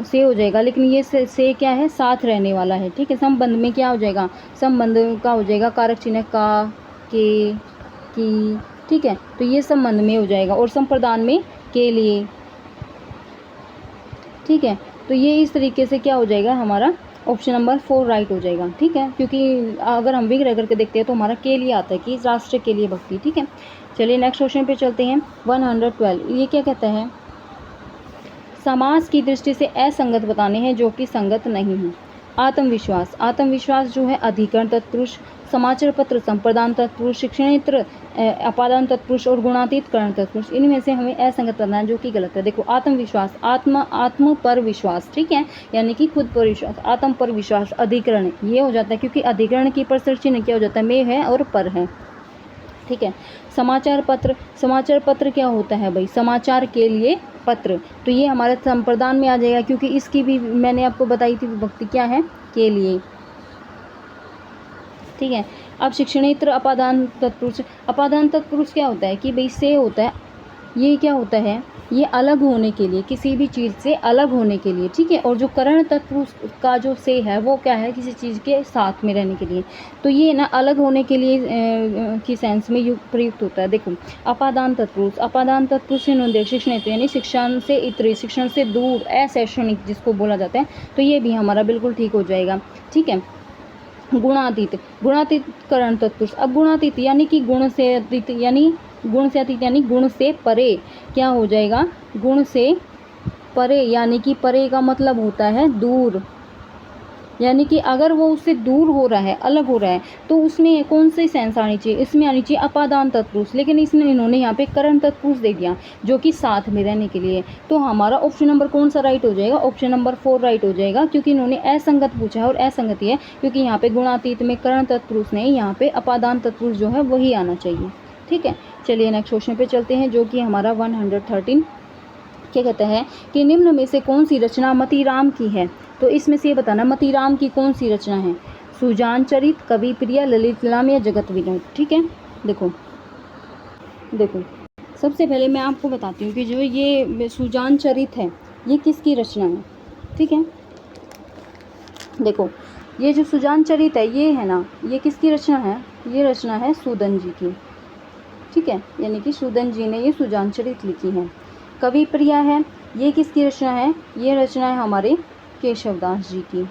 से हो जाएगा, लेकिन ये से क्या है, साथ रहने वाला है। ठीक है, संबंध में क्या हो जाएगा, संबंध का हो जाएगा कारक चिन्ह का, के, की। ठीक है, तो ये संबंध में हो जाएगा, और संप्रदान में के लिए। ठीक है, तो ये इस तरीके से क्या हो जाएगा, हमारा ऑप्शन नंबर 4 राइट हो जाएगा। ठीक है, क्योंकि अगर हम विग्रह करके देखते हैं तो हमारा के लिए आता है कि राष्ट्र के लिए भक्ति। ठीक है, चलिए नेक्स्ट क्वेश्चन पे चलते हैं 112। ये क्या कहता है, समास की दृष्टि से असंगत बताने हैं जो कि संगत नहीं है। आत्मविश्वास, आत्मविश्वास जो है अधिकरण तत्पुरुष, समाचार पत्र संप्रदान तत्पुरुष, शिक्षणेत्र अपादान तत्पुरुष और गुणातीत करण तत्पुरुष। इनमें से हमें असंगत बताना है जो कि गलत है। देखो आत्मविश्वास, आत्म पर विश्वास। ठीक है, यानी कि खुद पर विश्वास, आत्म पर विश्वास अधिकरण ये हो जाता है, क्योंकि अधिकरण की परसर्ग चिन्ह क्या हो जाता है, में है और पर है। ठीक है, समाचार पत्र, समाचार पत्र क्या होता है भाई, समाचार के लिए पत्र, तो ये हमारे संप्रदान में आ जाएगा, क्योंकि इसकी भी मैंने आपको बताई थी विभक्ति क्या है, के लिए। ठीक है, अब शिक्षणेत्र अपादान तत्पुरुष, अपादान तत्पुरुष क्या होता है कि भाई से होता है, ये क्या होता है, ये अलग होने के लिए, किसी भी चीज़ से अलग होने के लिए। ठीक है, और जो करण तत्पुरुष का जो से है वो क्या है, किसी चीज़ के साथ में रहने के लिए, तो ये ना अलग होने के लिए की सेंस में प्रयुक्त होता है। देखो अपादान तत्पुरुष, अपादान तत्पुरुष शिक्षणेत्र यानी शिक्षण से इतरे, शिक्षण से दूर, अशैक्षणिक जिसको बोला जाता है, तो ये भी हमारा बिल्कुल ठीक हो जाएगा। ठीक है, गुणातीत, गुणातीत करण तत्पुरुष। अब गुणातीत यानी कि गुण से अतीत, यानी गुण से अतीत यानी गुण से परे क्या हो जाएगा, गुण से परे, यानी कि परे का मतलब होता है दूर, यानी कि अगर वो उससे दूर हो रहा है, अलग हो रहा है, तो उसमें कौन सी सेंस आनी चाहिए, इसमें आनी चाहिए अपादान तत्पुरुष, लेकिन इन्होंने यहाँ पे करण तत्पुरुष दे दिया जो कि साथ में रहने के लिए। तो हमारा ऑप्शन नंबर कौन सा राइट हो जाएगा, ऑप्शन नंबर 4 राइट हो जाएगा, क्योंकि इन्होंने असंगत पूछा है, और असंगति है क्योंकि यहाँ पे गुणातीत में करण तत्पुरुष नहीं, यहाँ पे अपादान तत्पुरुष जो है वही आना चाहिए। ठीक है, चलिए नेक्स्ट क्वेश्चन पे चलते हैं जो कि हमारा 113 क्या कहता है कि निम्न में से कौन सी रचना मतीराम की है। तो इसमें से ये बताना मतीराम की कौन सी रचना है, सुजान चरित, कवि प्रिया, ललित लाम या जगत विनोद। ठीक है, देखो सबसे पहले मैं आपको बताती हूँ कि जो ये सुजान चरित है ये किसकी रचना है। ठीक है, देखो ये जो सुजान चरित है ये है ना, ये किसकी रचना है, ये रचना है सूदन जी की। ठीक है, यानी कि सूदन जी ने ये सुजान चरित लिखी है। कवि प्रिया है, ये किसकी रचना है, ये रचना है हमारे केशवदास जी की।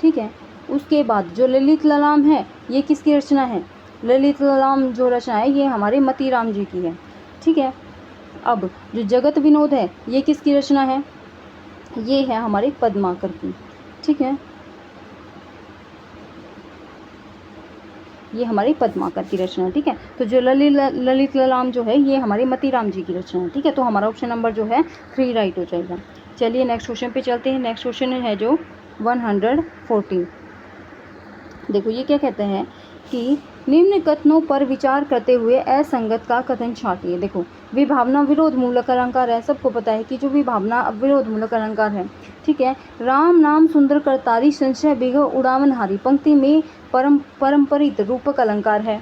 ठीक है, उसके बाद जो ललित ललाम है ये किसकी रचना है, ललित ललाम जो रचना है ये हमारे मतीराम जी की है। ठीक है, अब जो जगत विनोद है ये किसकी रचना है, ये है हमारे पद्माकर की। ठीक है, ये हमारी पद्माकर की रचना है। ठीक है, तो जो ललित ललाम जो है ये हमारे मतीराम जी की रचना है। ठीक है, तो हमारा ऑप्शन नंबर जो है 3 राइट हो जाएगा। चलिए नेक्स्ट क्वेश्चन पे चलते हैं। नेक्स्ट क्वेश्चन है जो 114। देखो ये क्या कहते हैं कि निम्न कथनों पर विचार करते हुए असंगत का कथन छांटिए। देखो विभावना विरोध मूलक अलंकार है, सबको पता है कि जो विभावना विरोध मूलक अलंकार है। ठीक है, राम नाम सुंदर करतारी, संशय बिघ उड़ावनहारी पंक्ति में परंपरित रूपक अलंकार है।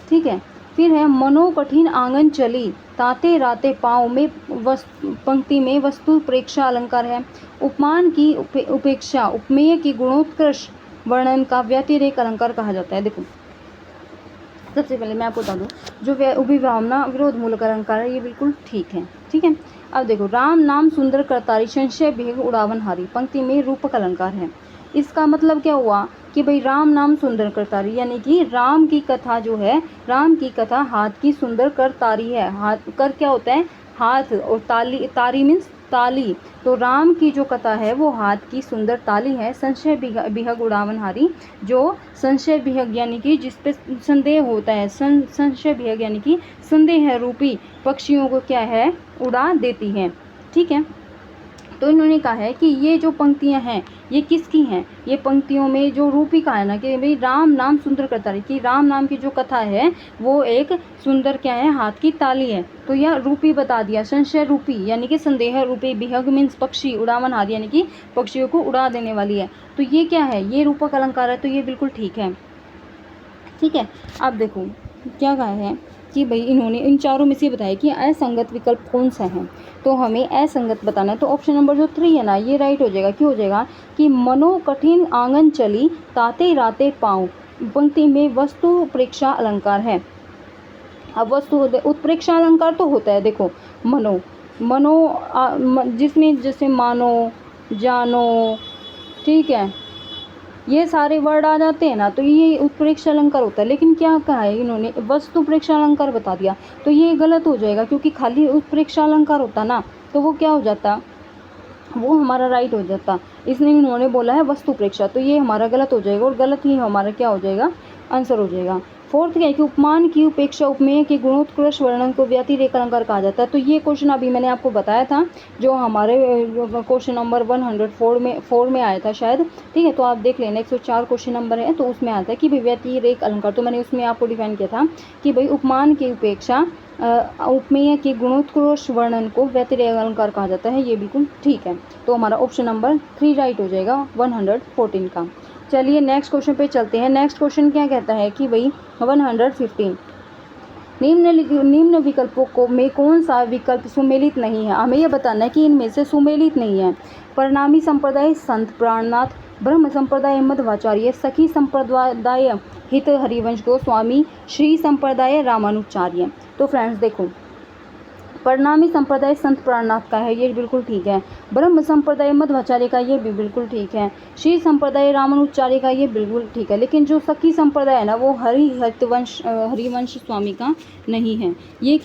ठीक है, फिर है मनो कठिन आंगन चली, ताते राते पाँव में पंक्ति में वस्तु प्रेक्षा अलंकार है। उपमान की उपेक्षा, उपमेय की गुणोत्कृष्ट वर्णन का व्यतिरेक अलंकार कहा जाता है। देखो सबसे पहले मैं आपको बता दूँ जो विभावना विरोध मूलक अलंकार है ये बिल्कुल ठीक है। ठीक है, अब देखो राम नाम सुंदर करतारी, संशय भेग उड़ावनहारी पंक्ति में रूपक अलंकार है। इसका मतलब क्या हुआ कि भाई राम नाम सुंदर करतारी, यानी कि राम की कथा जो है, राम की कथा हाथ की सुंदर करतारी है। हाथ कर क्या होता है, हाथ, और तारी मीन्स ताली, तो राम की जो कथा है वो हाथ की सुंदर ताली है। संशय विहग उड़ावनहारी, जो संशय विहग यानी कि जिस पे संदेह होता है, संशय विहग यानी कि संदेह रूपी पक्षियों को क्या है, उड़ा देती है। ठीक है, तो इन्होंने कहा है कि ये जो पंक्तियां हैं ये किसकी हैं, ये पंक्तियों में जो रूपिका है ना कि भाई राम नाम सुंदर करता है, कि राम नाम की जो कथा है वो एक सुंदर क्या है, हाथ की ताली है। तो यह रूपी बता दिया, संशय रूपी यानी कि संदेह रूपी, विहग मीन्स पक्षी, उड़ावन हाथ यानी कि पक्षियों को उड़ा देने वाली है। तो ये क्या है, ये रूपक अलंकार है, तो ये बिल्कुल ठीक है। ठीक है, अब देखो क्या कहा है कि भाई इन्होंने इन चारों में से बताया कि असंगत विकल्प कौन सा है, तो हमें असंगत बताना है। तो ऑप्शन नंबर जो 3 है ना ये राइट हो जाएगा। क्यों हो जाएगा कि मनो कठिन आंगन चली ताते राते पाँव, पंक्ति में वस्तु प्रेक्षा अलंकार है। अब वस्तु उत्प्रेक्षा अलंकार तो होता है, देखो मनो जिसमें जैसे मानो, जानो, ठीक है, ये सारे वर्ड आ जाते हैं ना, तो ये उत्प्रेक्षा अलंकार होता है। लेकिन क्या कहा है इन्होंने, वस्तु प्रेक्षा अलंकार बता दिया, तो ये गलत हो जाएगा, क्योंकि खाली उत्प्रेक्षा अलंकार होता ना तो वो क्या हो जाता, वो हमारा राइट हो जाता। इसलिए इन्होंने बोला है वस्तु प्रेक्षा, तो ये हमारा गलत हो जाएगा, और गलत ही हमारा क्या हो जाएगा, आंसर हो जाएगा। फोर्थ क्या है कि उपमान की उपेक्षा उपमेय के गुणोत्कृष्ट वर्णन को व्यतिरेक अलंकार कहा जाता है। तो ये क्वेश्चन अभी मैंने आपको बताया था, जो हमारे क्वेश्चन नंबर 104 में आया था शायद। ठीक है, तो आप देख लेना, 104 क्वेश्चन नंबर है, तो उसमें आता है कि भाई व्यतिरेक अलंकार, तो मैंने उसमें आपको डिफाइन किया था कि भाई उपमान की उपेक्षा उपमेय के गुणोत्कृष्ट वर्णन को व्यतिरेक अलंकार कहा जाता है। ये बिल्कुल ठीक है, तो हमारा ऑप्शन नंबर 3 राइट हो जाएगा 114 का। चलिए नेक्स्ट क्वेश्चन पे चलते हैं। नेक्स्ट क्वेश्चन क्या कहता है कि भाई 115 निम्न विकल्पों को में कौन सा विकल्प सुमेलित नहीं है। हमें यह बताना है कि इनमें से सुमेलित नहीं है। परिणामी संप्रदाय संत प्राणनाथ, ब्रह्म संप्रदाय मध्वाचार्य, सखी संप्रदाय हित हरिवंश गोस्वामी, श्री संप्रदाय रामानुचार्य। तो फ्रेंड्स देखो, परिणामी संप्रदाय संत प्राणनाथ का है, ये बिल्कुल ठीक है। ब्रह्म संप्रदाय मध्वाचार्य का ये भी बिल्कुल ठीक है। श्री संप्रदाय रामानुचार्य का ये बिल्कुल ठीक है। लेकिन जो सखी संप्रदाय है ना वो हरिवंश स्वामी का नहीं है। ये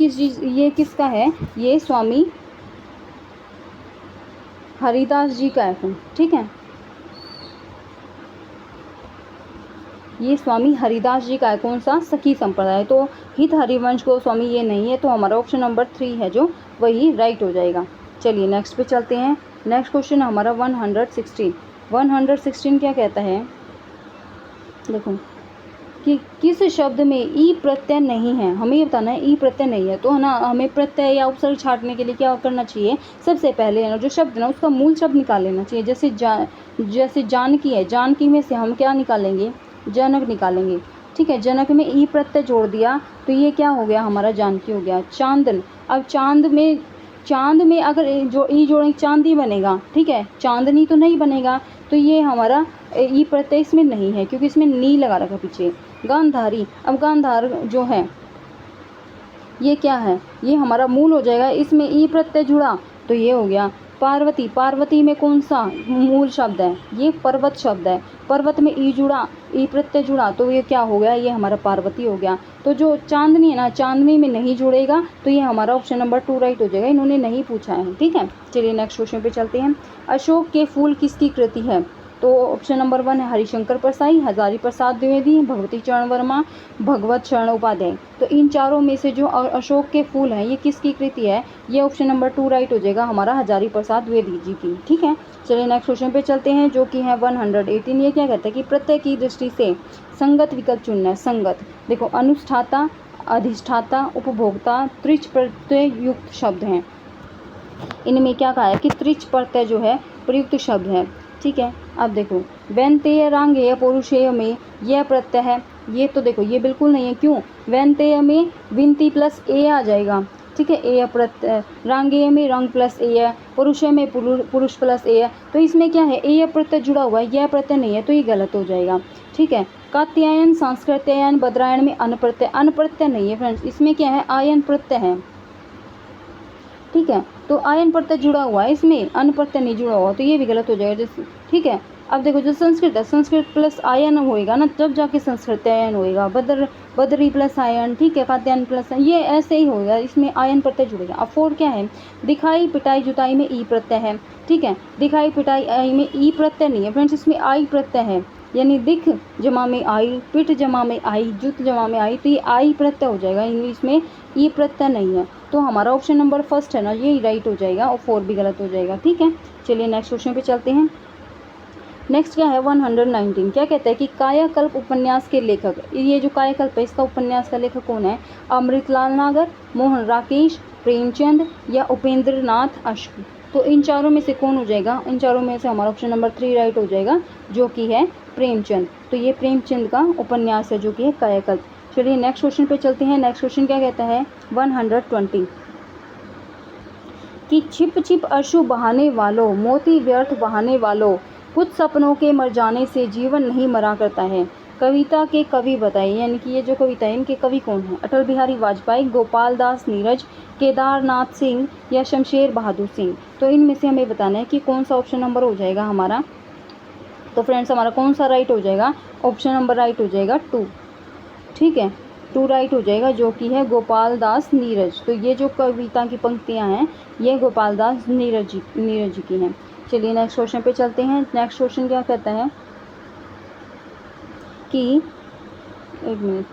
किसका है, ये स्वामी हरिदास जी का है। ठीक है, ये स्वामी हरिदास जी का है। कौन सा, सखी संप्रदाय। तो हित हरिवंश गोस्वामी ये नहीं है, तो हमारा ऑप्शन नंबर 3 है जो वही राइट हो जाएगा। चलिए नेक्स्ट पे चलते हैं। नेक्स्ट क्वेश्चन हमारा 116 क्या कहता है, देखो कि किस शब्द में ई प्रत्यय नहीं है। हमें ये बताना है ई प्रत्यय नहीं है, तो है ना हमें प्रत्यय या उपसर्ग छांटने के लिए क्या करना चाहिए, सबसे पहले है ना जो शब्द है ना उसका मूल शब्द निकाल लेना चाहिए। जैसे जानकी है, जानकी में से हम क्या निकालेंगे, जनक निकालेंगे। ठीक है, जनक में ई प्रत्यय जोड़ दिया तो ये क्या हो गया, हमारा जानकी हो गया। चांदन, अब चांद में अगर जो ई जोड़ेंगे चांदी बनेगा। ठीक है, चांदनी तो नहीं बनेगा, तो ये हमारा ई प्रत्यय इसमें नहीं है, क्योंकि इसमें नी लगा रखा पीछे। गांधारी, अब गांधार जो है ये क्या है, ये हमारा मूल हो जाएगा, इसमें ई प्रत्यय जुड़ा तो ये हो गया। पार्वती, पार्वती में कौन सा मूल शब्द है, ये पर्वत शब्द है। पर्वत में ई जुड़ा, ई प्रत्यय जुड़ा तो ये क्या हो गया, ये हमारा पार्वती हो गया। तो जो चांदनी है ना, चांदनी में नहीं जुड़ेगा, तो ये हमारा ऑप्शन नंबर 2 राइट हो जाएगा। इन्होंने नहीं पूछा है। ठीक है, चलिए नेक्स्ट क्वेश्चन पे चलते हैं। अशोक के फूल किसकी कृति है, तो ऑप्शन नंबर 1 है हरिशंकर परसाई, हजारी प्रसाद द्विवेदी, भगवती चरण वर्मा, भगवत शरण उपाध्याय। तो इन चारों में से जो अशोक के फूल हैं ये किसकी कृति है, ये ऑप्शन नंबर 2 राइट हो जाएगा, हमारा हजारी प्रसाद द्विवेदी जी की। ठीक है, चलिए नेक्स्ट क्वेश्चन पे चलते हैं जो कि है 118। ये क्या कहता है कि प्रत्यय की दृष्टि से संगत विकल्प चुनना है। संगत, देखो अनुष्ठाता, अधिष्ठाता, उपभोक्ता, त्रिच प्रत्यय युक्त शब्द हैं। इनमें क्या कहा है कि त्रिच प्रत्यय जो है प्रयुक्त शब्द है। ठीक है, अब देखो वैनतेय रांगेय पौरुषेय में यह प्रत्यय है, ये तो देखो ये बिल्कुल नहीं है। क्यों, वैनतेय में विनती प्लस ए आ जाएगा। ठीक है, ए प्रत्यय, रांगेय में रंग प्लस ए है, पुरुषेय में पुरुष प्लस ए है, तो इसमें क्या है, ए प्रत्यय जुड़ा हुआ है, यह प्रत्यय नहीं है, तो ये गलत हो जाएगा। ठीक है, कात्यायन, सांस्कृत्यायन, बद्रायण में अन प्रत्यय नहीं है फ्रेंड्स, इसमें क्या है, आयन प्रत्यय है। ठीक है, तो आयन प्रत्यय जुड़ा हुआ है, इसमें अन प्रत्यय नहीं जुड़ा हुआ, तो ये भी गलत हो जाएगा। जैसे ठीक ठीक है। अब देखो जो संस्कृत है, संस्कृत प्लस आयन होएगा ना, तब जाके संस्कृत्यायन होएगा। बदरी प्लस आयन, ठीक है, कात्यायन प्लस आयन, ये ऐसे ही होएगा, इसमें आयन प्रत्यय जुड़ेगा। अब 4 क्या है, दिखाई पिटाई जुताई में ई प्रत्यय है, ठीक है। दिखाई पिटाई आई में ई प्रत्यय नहीं है फ्रेंड्स, इसमें आई प्रत्यय है, यानी दिख जमा में आई, पिट जमा में आई, जुत जमा में आई, तो ये आई प्रत्यय हो जाएगा, इंग्लिश में ई प्रत्यय नहीं है। तो हमारा ऑप्शन नंबर फर्स्ट है ना, ये राइट हो जाएगा और 4 भी गलत हो जाएगा, ठीक है। चलिए नेक्स्ट क्वेश्चन पे चलते हैं। नेक्स्ट क्या है 119, क्या कहता है कि कायाकल्प उपन्यास के लेखक, ये जो कायाकल्प है इसका उपन्यास का लेखक कौन है, अमृतलाल नागर, मोहन राकेश, प्रेमचंद या उपेंद्र नाथ अश्क। तो इन चारों में से कौन हो जाएगा, इन चारों में से हमारा ऑप्शन नंबर 3 राइट हो जाएगा, जो कि है प्रेमचंद। तो ये प्रेमचंद का उपन्यास है जो कि है कायाकल्प। चलिए नेक्स्ट क्वेश्चन पे चलते हैं। नेक्स्ट क्वेश्चन क्या कहता है 120 कि छिप छिप अश्रु बहाने वालों, मोती व्यर्थ बहाने वालों, कुछ सपनों के मर जाने से जीवन नहीं मरा करता है। कविता के कवि बताइए, यानी कि ये जो कविता है इनके कवि कौन है, अटल बिहारी वाजपेयी, गोपाल दास नीरज, केदारनाथ सिंह या शमशेर बहादुर सिंह। तो इनमें से हमें बताना है कि कौन सा ऑप्शन नंबर हो जाएगा हमारा। तो फ्रेंड्स हमारा कौन सा राइट हो जाएगा, ऑप्शन नंबर राइट हो जाएगा 2, ठीक है, 2 राइट हो जाएगा, जो कि है गोपाल दास नीरज। तो ये जो कविता की पंक्तियां हैं ये गोपाल दास नीरज जी की हैं। चलिए नेक्स्ट क्वेश्चन पे चलते हैं। नेक्स्ट क्वेश्चन क्या कहता है कि एक मिनट,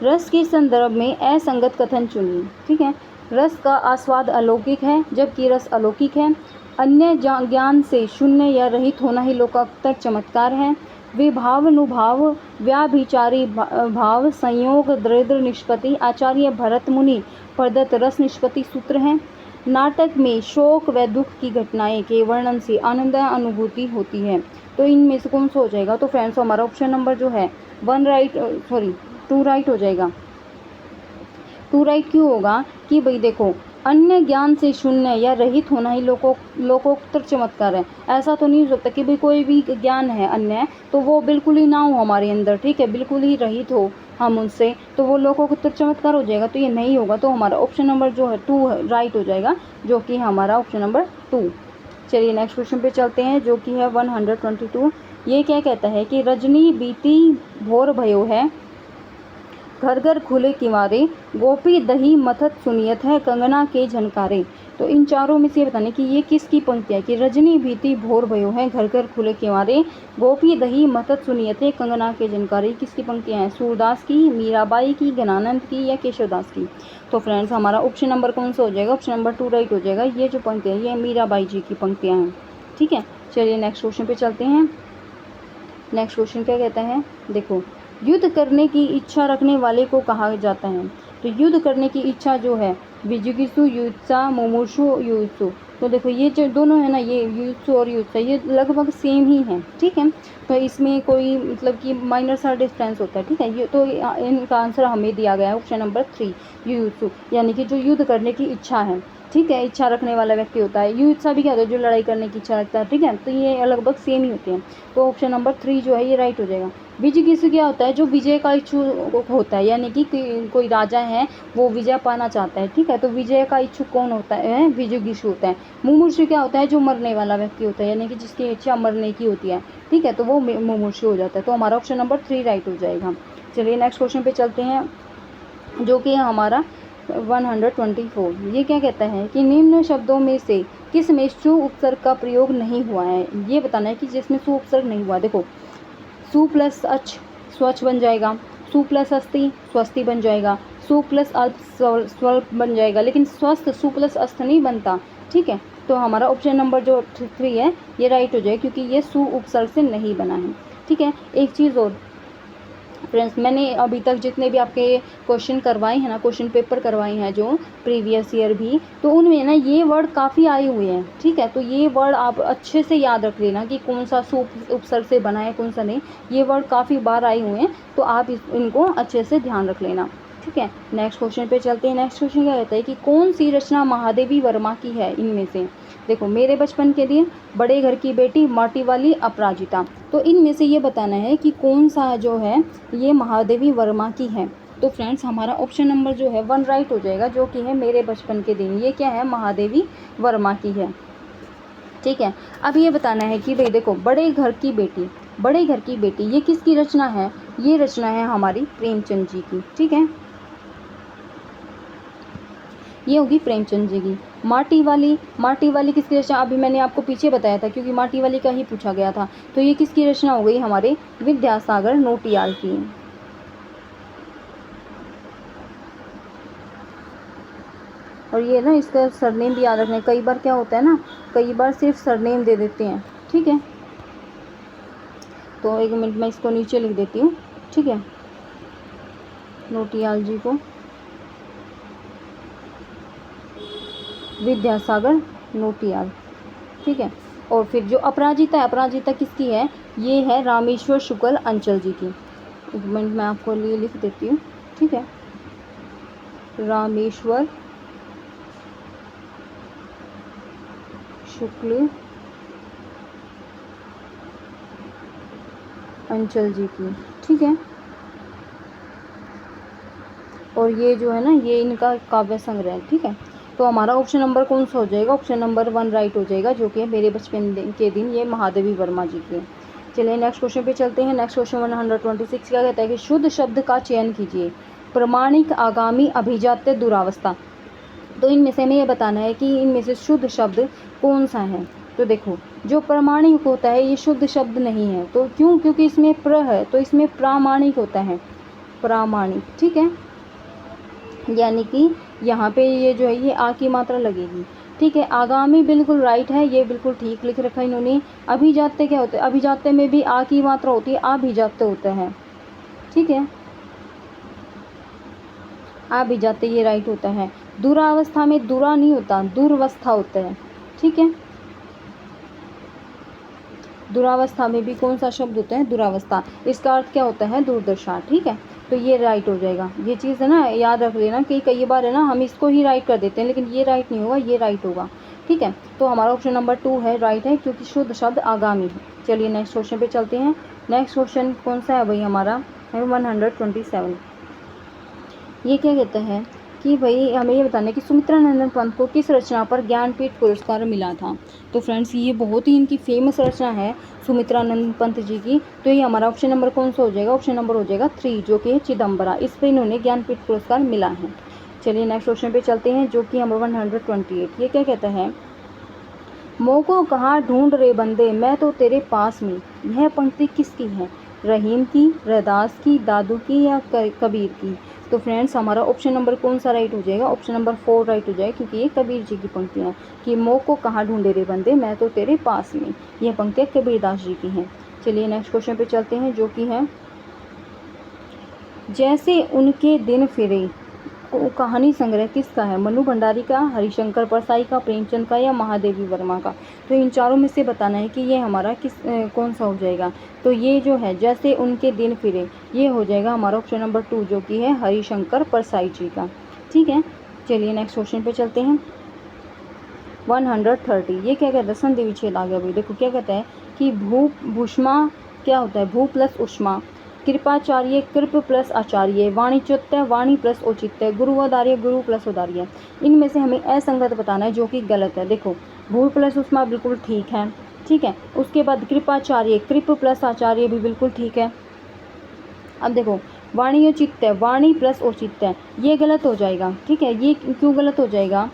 रस के संदर्भ में असंगत कथन चुनिए, ठीक है। रस का आस्वाद अलौकिक है जबकि रस अलौकिक है। अन्य ज्ञान से शून्य या रहित होना ही लोकोत्तर चमत्कार है। विभावानुभाव व्याभिचारी भाव संयोग दरिद्र निष्पत्ति आचार्य भरत मुनि प्रदत्त रस निष्पत्ति सूत्र हैं। नाटक में शोक व दुख की घटनाएं के वर्णन से आनंद अनुभूति होती है। तो इनमें से कौन सा हो जाएगा, तो फ्रेंड्स हमारा ऑप्शन नंबर जो है 2 राइट हो जाएगा। 2 राइट क्यों होगा कि भाई देखो, अन्य ज्ञान से शून्य या रहित होना ही लोकोत्तर चमत्कार है। ऐसा तो नहीं हो सकता कि भाई कोई भी ज्ञान है अन्य तो वो बिल्कुल ही ना हो हमारे अंदर, ठीक है, बिल्कुल ही रहित हो हम उनसे, तो वो लोकोत्तर चमत्कार हो जाएगा। तो ये नहीं होगा, तो हमारा ऑप्शन नंबर जो है 2 राइट हो जाएगा, जो कि हमारा ऑप्शन नंबर 2। चलिए नेक्स्ट क्वेश्चन पे चलते हैं, जो कि है 122। ये क्या कहता है कि रजनी बीती भोर भयो है, घर घर खुले किवारे, गोपी दही मथत सुनियत है कंगना के झनकारे। तो इन चारों में से बताने कि ये किसकी पंक्ति है कि रजनी बीती भोर भयो है, घर घर खुले किवारे, गोपी दही मथत सुनियत है कंगना के झनकारे। किसकी पंक्तियाँ हैं, सूरदास की, मीराबाई की, ज्ञानानंद की या केशवदास की। तो फ्रेंड्स हमारा ऑप्शन नंबर कौन सा हो जाएगा, ऑप्शन नंबर 2 राइट हो जाएगा। ये जो पंक्तियाँ ये मीराबाई जी की पंक्तियाँ हैं, ठीक है। चलिए नेक्स्ट क्वेश्चन पे चलते हैं। नेक्स्ट क्वेश्चन क्या कहता है, देखो, युद्ध करने की इच्छा रखने वाले को कहा जाता है। तो युद्ध करने की इच्छा जो है विजिगिसु युत्सा मुमुक्षु युत्सु। तो देखो ये जो दोनों है ना, ये युत्सु और युत्सा ये लगभग सेम ही हैं, ठीक है। तो इसमें कोई मतलब कि माइनर सा डिफरेंस होता है, ठीक है। ये तो इनका आंसर हमें दिया गया है ऑप्शन नंबर 3 युत्सु, यानी कि जो युद्ध करने की इच्छा है, ठीक है, इच्छा रखने वाला व्यक्ति होता है। युत्सा भी क्या होता है, जो लड़ाई करने की इच्छा रखता है, ठीक है। तो ये लगभग सेम ही होते हैं, तो ऑप्शन नंबर 3 जो है ये राइट हो जाएगा। विजिगीषु क्या होता है, जो विजय का इच्छुक होता है, यानी कि कोई राजा है वो विजय पाना चाहता है, ठीक है। तो विजय का इच्छुक कौन होता है, विजिगीषु होता है। मुमुक्षु क्या होता है, जो मरने वाला व्यक्ति होता है, यानी कि जिसकी इच्छा मरने की होती है, ठीक है, तो वो मुमुक्षु हो जाता है। तो हमारा ऑप्शन नंबर 3 राइट हो जाएगा। चलिए नेक्स्ट क्वेश्चन पे चलते हैं, जो कि हमारा 124। ये क्या कहता है कि निम्न शब्दों में से किस में सु उपसर्ग का प्रयोग नहीं हुआ है। ये बताना है कि जिसमें सु उपसर्ग नहीं हुआ। देखो, सु प्लस अच स्वच्छ बन जाएगा, सु प्लस अस्ति स्वस्ति बन जाएगा, सु प्लस अल्प स्वल्प बन जाएगा, लेकिन स्वस्थ सु प्लस अस्थ नहीं बनता, ठीक है। तो हमारा ऑप्शन नंबर जो 3 है ये राइट हो जाएगा, क्योंकि ये सु उपसर्ग से नहीं बना है, ठीक है। एक चीज़ और फ्रेंड्स, मैंने अभी तक जितने भी आपके क्वेश्चन करवाए हैं ना, क्वेश्चन पेपर करवाए हैं जो प्रीवियस ईयर भी, तो उनमें ना ये वर्ड काफ़ी आए हुए हैं, ठीक है। तो ये वर्ड आप अच्छे से याद रख लेना कि कौन सा सु उपसर्ग से बना है कौन सा नहीं। ये वर्ड काफ़ी बार आए हुए हैं, तो आप इनको अच्छे से ध्यान रख लेना, ठीक है। नेक्स्ट क्वेश्चन पे चलते हैं। नेक्स्ट क्वेश्चन क्या कहता है कि कौन सी रचना महादेवी वर्मा की है इनमें से। देखो, मेरे बचपन के दिन, बड़े घर की बेटी, माटी वाली, अपराजिता। तो इनमें से ये बताना है कि कौन सा जो है ये महादेवी वर्मा की है। तो फ्रेंड्स हमारा ऑप्शन नंबर जो है 1 राइट हो जाएगा, जो कि है मेरे बचपन के दिन। ये क्या है, महादेवी वर्मा की है, ठीक है। अब ये बताना है कि भाई देखो, बड़े घर की बेटी, बड़े घर की बेटी, ये किसकी रचना है? ये रचना है हमारी प्रेमचंद जी की। ठीक है, ये होगी प्रेमचंद जी की। माटी वाली, माटी वाली किसकी रचना? अभी मैंने आपको पीछे बताया था, क्योंकि माटी वाली का ही पूछा गया था। तो ये किसकी रचना हो गई? हमारे विद्यासागर नोटियाल की। और ये ना, इसका सरनेम भी याद रखना है। कई बार क्या होता है ना, कई बार सिर्फ सरनेम दे देते हैं। ठीक है, तो एक मिनट मैं इसको नीचे लिख देती हूँ। ठीक है, नोटियाल जी को विद्यासागर नोटियाल। ठीक है, और फिर जो अपराजिता है, अपराजिता किसकी है? ये है रामेश्वर शुक्ल अंचल जी की। एक मिनट मैं आपको लिए लिख देती हूँ। ठीक है, रामेश्वर शुक्ल अंचल जी की। ठीक है, और ये जो है ना, ये इनका काव्य संग्रह है। ठीक है, तो हमारा ऑप्शन नंबर कौन सा हो जाएगा? ऑप्शन नंबर 1 राइट हो जाएगा, जो कि है मेरे बचपन के दिन, ये महादेवी वर्मा जी के। चलिए नेक्स्ट क्वेश्चन पे चलते हैं। नेक्स्ट क्वेश्चन 126 क्या कहता है कि शुद्ध शब्द का चयन कीजिए। प्रमाणिक, आगामी, अभिजात्य, दुरावस्था। तो इनमें से हमें ये बताना है कि इनमें से शुद्ध शब्द कौन सा है। तो देखो, जो प्रमाणिक होता है ये शुद्ध शब्द नहीं है। तो क्यों? क्योंकि इसमें प्र है, तो इसमें प्रामाणिक होता है, प्रामाणिक। ठीक है, यानी कि यहाँ पे ये जो है, ये आ की मात्रा लगेगी। ठीक है, आगामी बिल्कुल राइट है, ये बिल्कुल ठीक लिख रखा है इन्होंने। अभिजात्य क्या होता है? अभिजात्य में भी आ की मात्रा होती है, अभिजात्य होता है। ठीक है, अभिजात्य ये राइट होता है। दुरावस्था में दुरा नहीं होता, दुर्वस्था होता है। ठीक है, दुरावस्था में भी कौन सा शब्द होता है? दुरावस्था। इसका अर्थ क्या होता है? दुर्दशा। ठीक है, तो ये राइट हो जाएगा। ये चीज़ है ना, याद रख लेना कि कई बार है ना, हम इसको ही राइट कर देते हैं, लेकिन ये राइट नहीं होगा, ये राइट होगा। ठीक है, तो हमारा ऑप्शन नंबर 2 है, राइट है, क्योंकि शुद्ध शब्द आगामी है। चलिए नेक्स्ट क्वेश्चन पे चलते हैं। नेक्स्ट क्वेश्चन कौन सा है भाई? हमारा है 127। ये क्या कहता है कि भाई हमें ये बताना है कि सुमित्रा नंदन पंत को किस रचना पर ज्ञानपीठ पुरस्कार मिला था। तो फ्रेंड्स, ये बहुत ही इनकी फेमस रचना है सुमित्रा नंदन पंत जी की। तो ये हमारा ऑप्शन नंबर कौन सा हो जाएगा? ऑप्शन नंबर हो जाएगा 3, जो कि है चिदम्बरा। इस पर इन्होंने ज्ञानपीठ पुरस्कार मिला है। चलिए नेक्स्ट क्वेश्चन पे चलते हैं, जो कि नंबर 128। ये क्या कहता है? मोह को कहाँ ढूंढ रे बंदे, मैं तो तेरे पास में। यह पंक्ति किसकी है? रहीम की, रैदास की, दादू की, या कबीर की? तो फ्रेंड्स, हमारा ऑप्शन नंबर कौन सा राइट हो जाएगा? ऑप्शन नंबर 4 राइट हो जाएगा, क्योंकि ये कबीर जी की पंक्तियाँ कि मोह को कहाँ ढूंढे रे बंदे, मैं तो तेरे पास में। यह पंक्तियाँ कबीरदास जी की हैं। चलिए नेक्स्ट क्वेश्चन पे चलते हैं, जो कि है जैसे उनके दिन फिरे। कहानी संग्रह किसका है? मनु भंडारी का, हरिशंकर परसाई का, प्रेमचंद का, या महादेवी वर्मा का? तो इन चारों में से बताना है कि ये हमारा कौन सा हो जाएगा। तो ये जो है जैसे उनके दिन फिरे, ये हो जाएगा हमारा ऑप्शन नंबर 2, जो कि है हरिशंकर परसाई जी का। ठीक है, चलिए नेक्स्ट क्वेश्चन पे चलते हैं। 130। ये क्या कहता है? संधि विच्छेद आ गया भाई। देखो क्या कहता है कि भूष्मा क्या होता है? भू प्लस उष्मा, कृपाचार्य कृप प्लस आचार्य, वाणिचोत्य वाणी प्लस औचित्य, गुरुवदार्य गुरु प्लस उदार्य। इनमें से हमें असंगत बताना है, जो कि गलत है। देखो, भू प्लस उष्मा बिल्कुल ठीक है। ठीक है, उसके बाद कृपाचार्य, कृप प्लस आचार्य भी बिल्कुल ठीक है। अब देखो, वाणी औचित्य, वाणी प्लस औचित्य, ये गलत हो जाएगा। ठीक है, ये क्यों गलत हो जाएगा?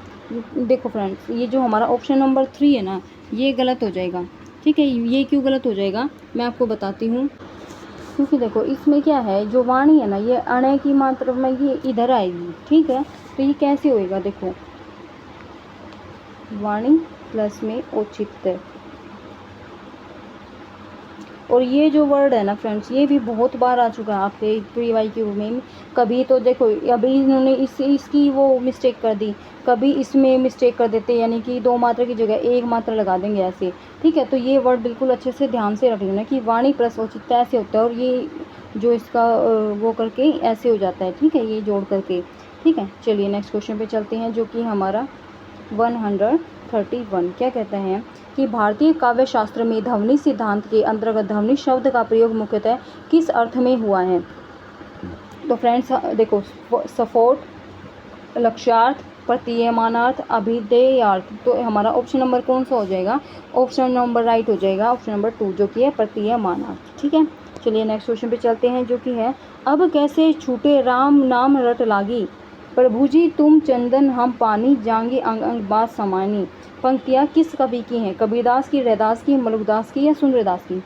देखो फ्रेंड्स, ये जो हमारा ऑप्शन नंबर 3 है ना, ये गलत हो जाएगा। ठीक है, ये क्यों गलत हो जाएगा मैं आपको बताती हूँ। क्योंकि देखो, इसमें क्या है, जो वाणी है ना, ये अण की मात्रा में ये इधर आएगी। ठीक है, तो ये कैसे होएगा? देखो, वाणी प्लस में औचित्य। और ये जो वर्ड है ना फ्रेंड्स, ये भी बहुत बार आ चुका है आपके PYQ में। कभी तो देखो, अभी इन्होंने इसकी वो मिस्टेक कर दी, कभी इसमें मिस्टेक कर देते, यानी कि 2 मात्रा की जगह 1 मात्रा लगा देंगे ऐसे। ठीक है, तो ये वर्ड बिल्कुल अच्छे से ध्यान से रख लेना कि वाणी प्लस औचित्य ऐसे होता है, और ये जो इसका वो करके ऐसे हो जाता है। ठीक है, ये जोड़ करके। ठीक है, चलिए नेक्स्ट क्वेश्चन पे चलते हैं, जो कि हमारा 131 क्या कहता है कि भारतीय काव्य शास्त्र में ध्वनि सिद्धांत के अंतर्गत ध्वनि शब्द का प्रयोग मुख्यतः किस अर्थ में हुआ है। तो फ्रेंड्स देखो, सपोर्ट, लक्ष्यार्थ, प्रतीयमानार्थ, अभिधेयार्थ। तो हमारा ऑप्शन नंबर कौन सा हो जाएगा? ऑप्शन नंबर राइट हो जाएगा, ऑप्शन नंबर 2 जो कि है प्रतीयमानार्थ। ठीक है, चलिए नेक्स्ट क्वेश्चन पे चलते हैं जो कि है अब कैसे छूटे राम नाम रट लागी, प्रभु जी तुम चंदन हम पानी, जांगे अंग अंग बात समानी। पंक्तियाँ किस कवि की हैं? कबीरदास की, रैदास की, मलुकदास की या सुंदरदास की?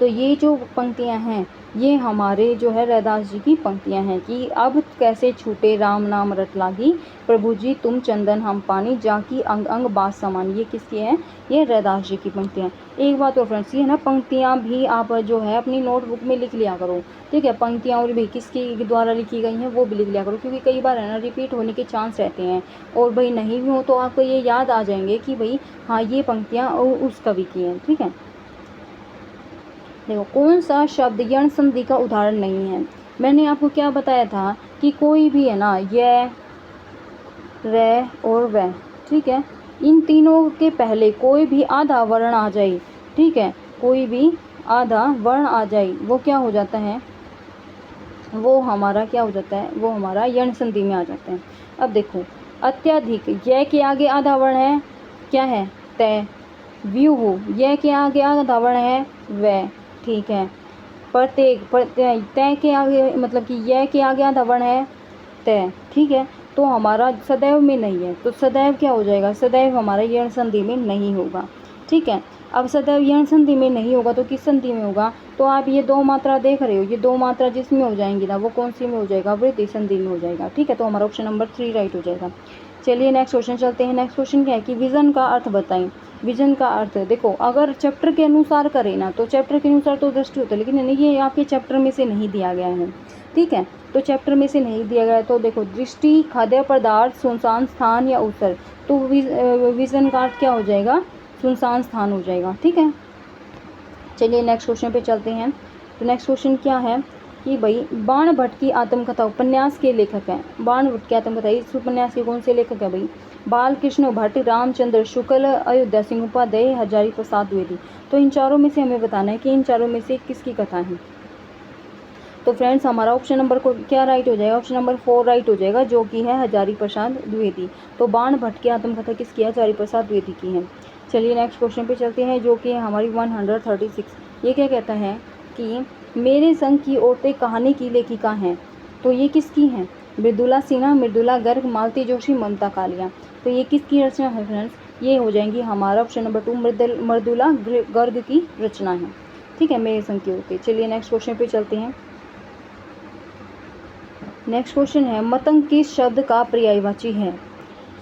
तो ये जो पंक्तियां हैं ये हमारे जो है रैदास जी की पंक्तियां हैं कि अब कैसे छूटे राम नाम रट लागी, प्रभु जी तुम चंदन हम पानी, जाकी अंग अंग बात समान। ये किसकी है? ये रैदास जी की पंक्तियां। एक बात और फ्रेंड्स, ये ना पंक्तियां भी आप जो है अपनी नोटबुक में लिख लिया करो। ठीक है, पंक्तियां और भी किसके द्वारा लिखी गई हैं वो भी लिख लिया करो, क्योंकि कई बार है ना रिपीट होने के चांस रहते हैं, और भाई नहीं भी हो तो आपको ये याद आ जाएंगे कि भाई हाँ ये पंक्तियाँ उस कवि की हैं। ठीक है, देखो कौन सा शब्द यण संधि का उदाहरण नहीं है? मैंने आपको क्या बताया था कि कोई भी है ना य, रे और वह, ठीक है, इन तीनों के पहले कोई भी आधा वर्ण आ जाए, ठीक है, कोई भी आधा वर्ण आ जाए वो क्या हो जाता है? वो हमारा क्या हो जाता है? वो हमारा यण संधि में आ जाता है। अब देखो अत्यधिक, य के आगे आधा वर्ण है, क्या है? तय। व्यूह, य के आगे आधा वर्ण है, वह, ठीक है। प्रत्येक, तय के आगे मतलब कि य के आगे आधा वर्ण है, तय, ठीक है। तो हमारा सदैव में नहीं है, तो सदैव क्या हो जाएगा? सदैव हमारा यण संधि में नहीं होगा। ठीक है, अब सदैव यण संधि में नहीं होगा तो किस संधि में होगा? तो आप ये दो मात्रा देख रहे हो, ये दो मात्रा जिसमें हो जाएंगी ना वो कौन सी में हो जाएगा? वृद्धि संधि में हो जाएगा। ठीक है, तो हमारा ऑप्शन नंबर 3 राइट हो जाएगा। चलिए नेक्स्ट क्वेश्चन चलते हैं। नेक्स्ट क्वेश्चन क्या है कि विजन का अर्थ बताएं। विजन का अर्थ देखो अगर चैप्टर के अनुसार करें ना तो चैप्टर के अनुसार तो दृष्टि होता है, लेकिन ये आपके चैप्टर में से नहीं दिया गया है। ठीक है, तो चैप्टर में से नहीं दिया गया है तो देखो दृष्टि, खाद्य पदार्थ, सुनसान स्थान या अवसर। तो विजन का अर्थ क्या हो जाएगा? सुनसान स्थान हो जाएगा। ठीक है, चलिए नेक्स्ट क्वेश्चन पे चलते हैं। तो नेक्स्ट क्वेश्चन क्या है कि भाई बाण भट्ट की आत्मकथा उपन्यास के लेखक हैं। बाण भट्ट की आत्मकथा इस उपन्यास के कौन से लेखक है भाई? बालकृष्ण भट्ट, रामचंद्र शुक्ल, अयोध्या सिंह उपाध्याय, हजारी प्रसाद द्विवेदी। तो इन चारों में से हमें बताना है कि इन चारों में से किसकी कथा है। तो फ्रेंड्स हमारा ऑप्शन नंबर को क्या राइट हो जाएगा? ऑप्शन नंबर 4 राइट हो जाएगा जो कि है हजारी प्रसाद द्विवेदी। तो बाण भट्ट की आत्मकथा किसकी है? हजारी प्रसाद द्विवेदी की है। चलिए नेक्स्ट क्वेश्चन पे चलते हैं जो कि है हमारी 136। ये क्या कहता है कि मेरे संग की औरतें कहानी की लेखिका हैं। तो ये किसकी हैं? मृदुला सिन्हा, मृदुला गर्ग, मालती जोशी, ममता कालिया। तो ये किसकी रचना है फ्रेंड्स? ये हो जाएंगी हमारा ऑप्शन नंबर 2 मृदुला गर्ग की रचना है। ठीक है, मेरे संग की औरतें। चलिए नेक्स्ट क्वेश्चन पे चलते हैं। नेक्स्ट क्वेश्चन है मतंग किस शब्द का पर्यायवाची है?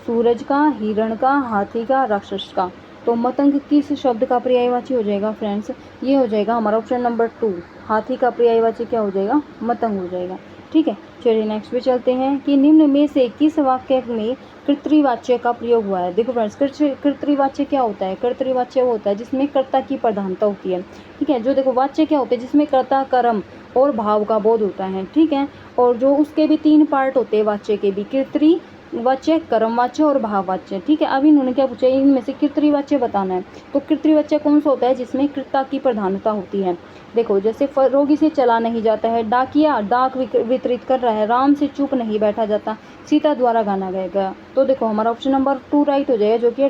सूरज का, हिरण का, हाथी का, राक्षस का। तो मतंग किस शब्द का पर्यायवाची हो जाएगा फ्रेंड्स? ये हो जाएगा हमारा ऑप्शन नंबर 2, हाथी का पर्यायवाची क्या हो जाएगा? मतंग हो जाएगा। ठीक है, चलिए नेक्स्ट पे चलते हैं कि निम्न में से किस वाक्य में कर्तृवाच्य का प्रयोग हुआ है? देखो फ्रेंड्स कर्तृवाच्य क्या होता है? कर्तृवाच्य वो होता है जिसमें कर्ता की प्रधानता होती है। ठीक है, जो देखो वाच्य क्या होते हैं? जिसमें कर्ता, कर्म और भाव का बोध होता है। ठीक है, और जो उसके भी 3 पार्ट होते हैं वाच्य के भी, कर्तृवाच्य, कर्मवाच्य और भाववाच्य। ठीक है, अब इन्होंने क्या पूछा? इनमें से कर्तृवाच्य बताना है। तो कर्तृवाच्य कौन सा होता है? जिसमें कर्ता की प्रधानता होती है। देखो जैसे रोगी से चला नहीं जाता है, डाकिया डाक वितरित कर रहा है, राम से चुप नहीं बैठा जाता, सीता द्वारा गाना गाया गया। तो देखो हमारा ऑप्शन नंबर 2 राइट हो जाएगा जो कि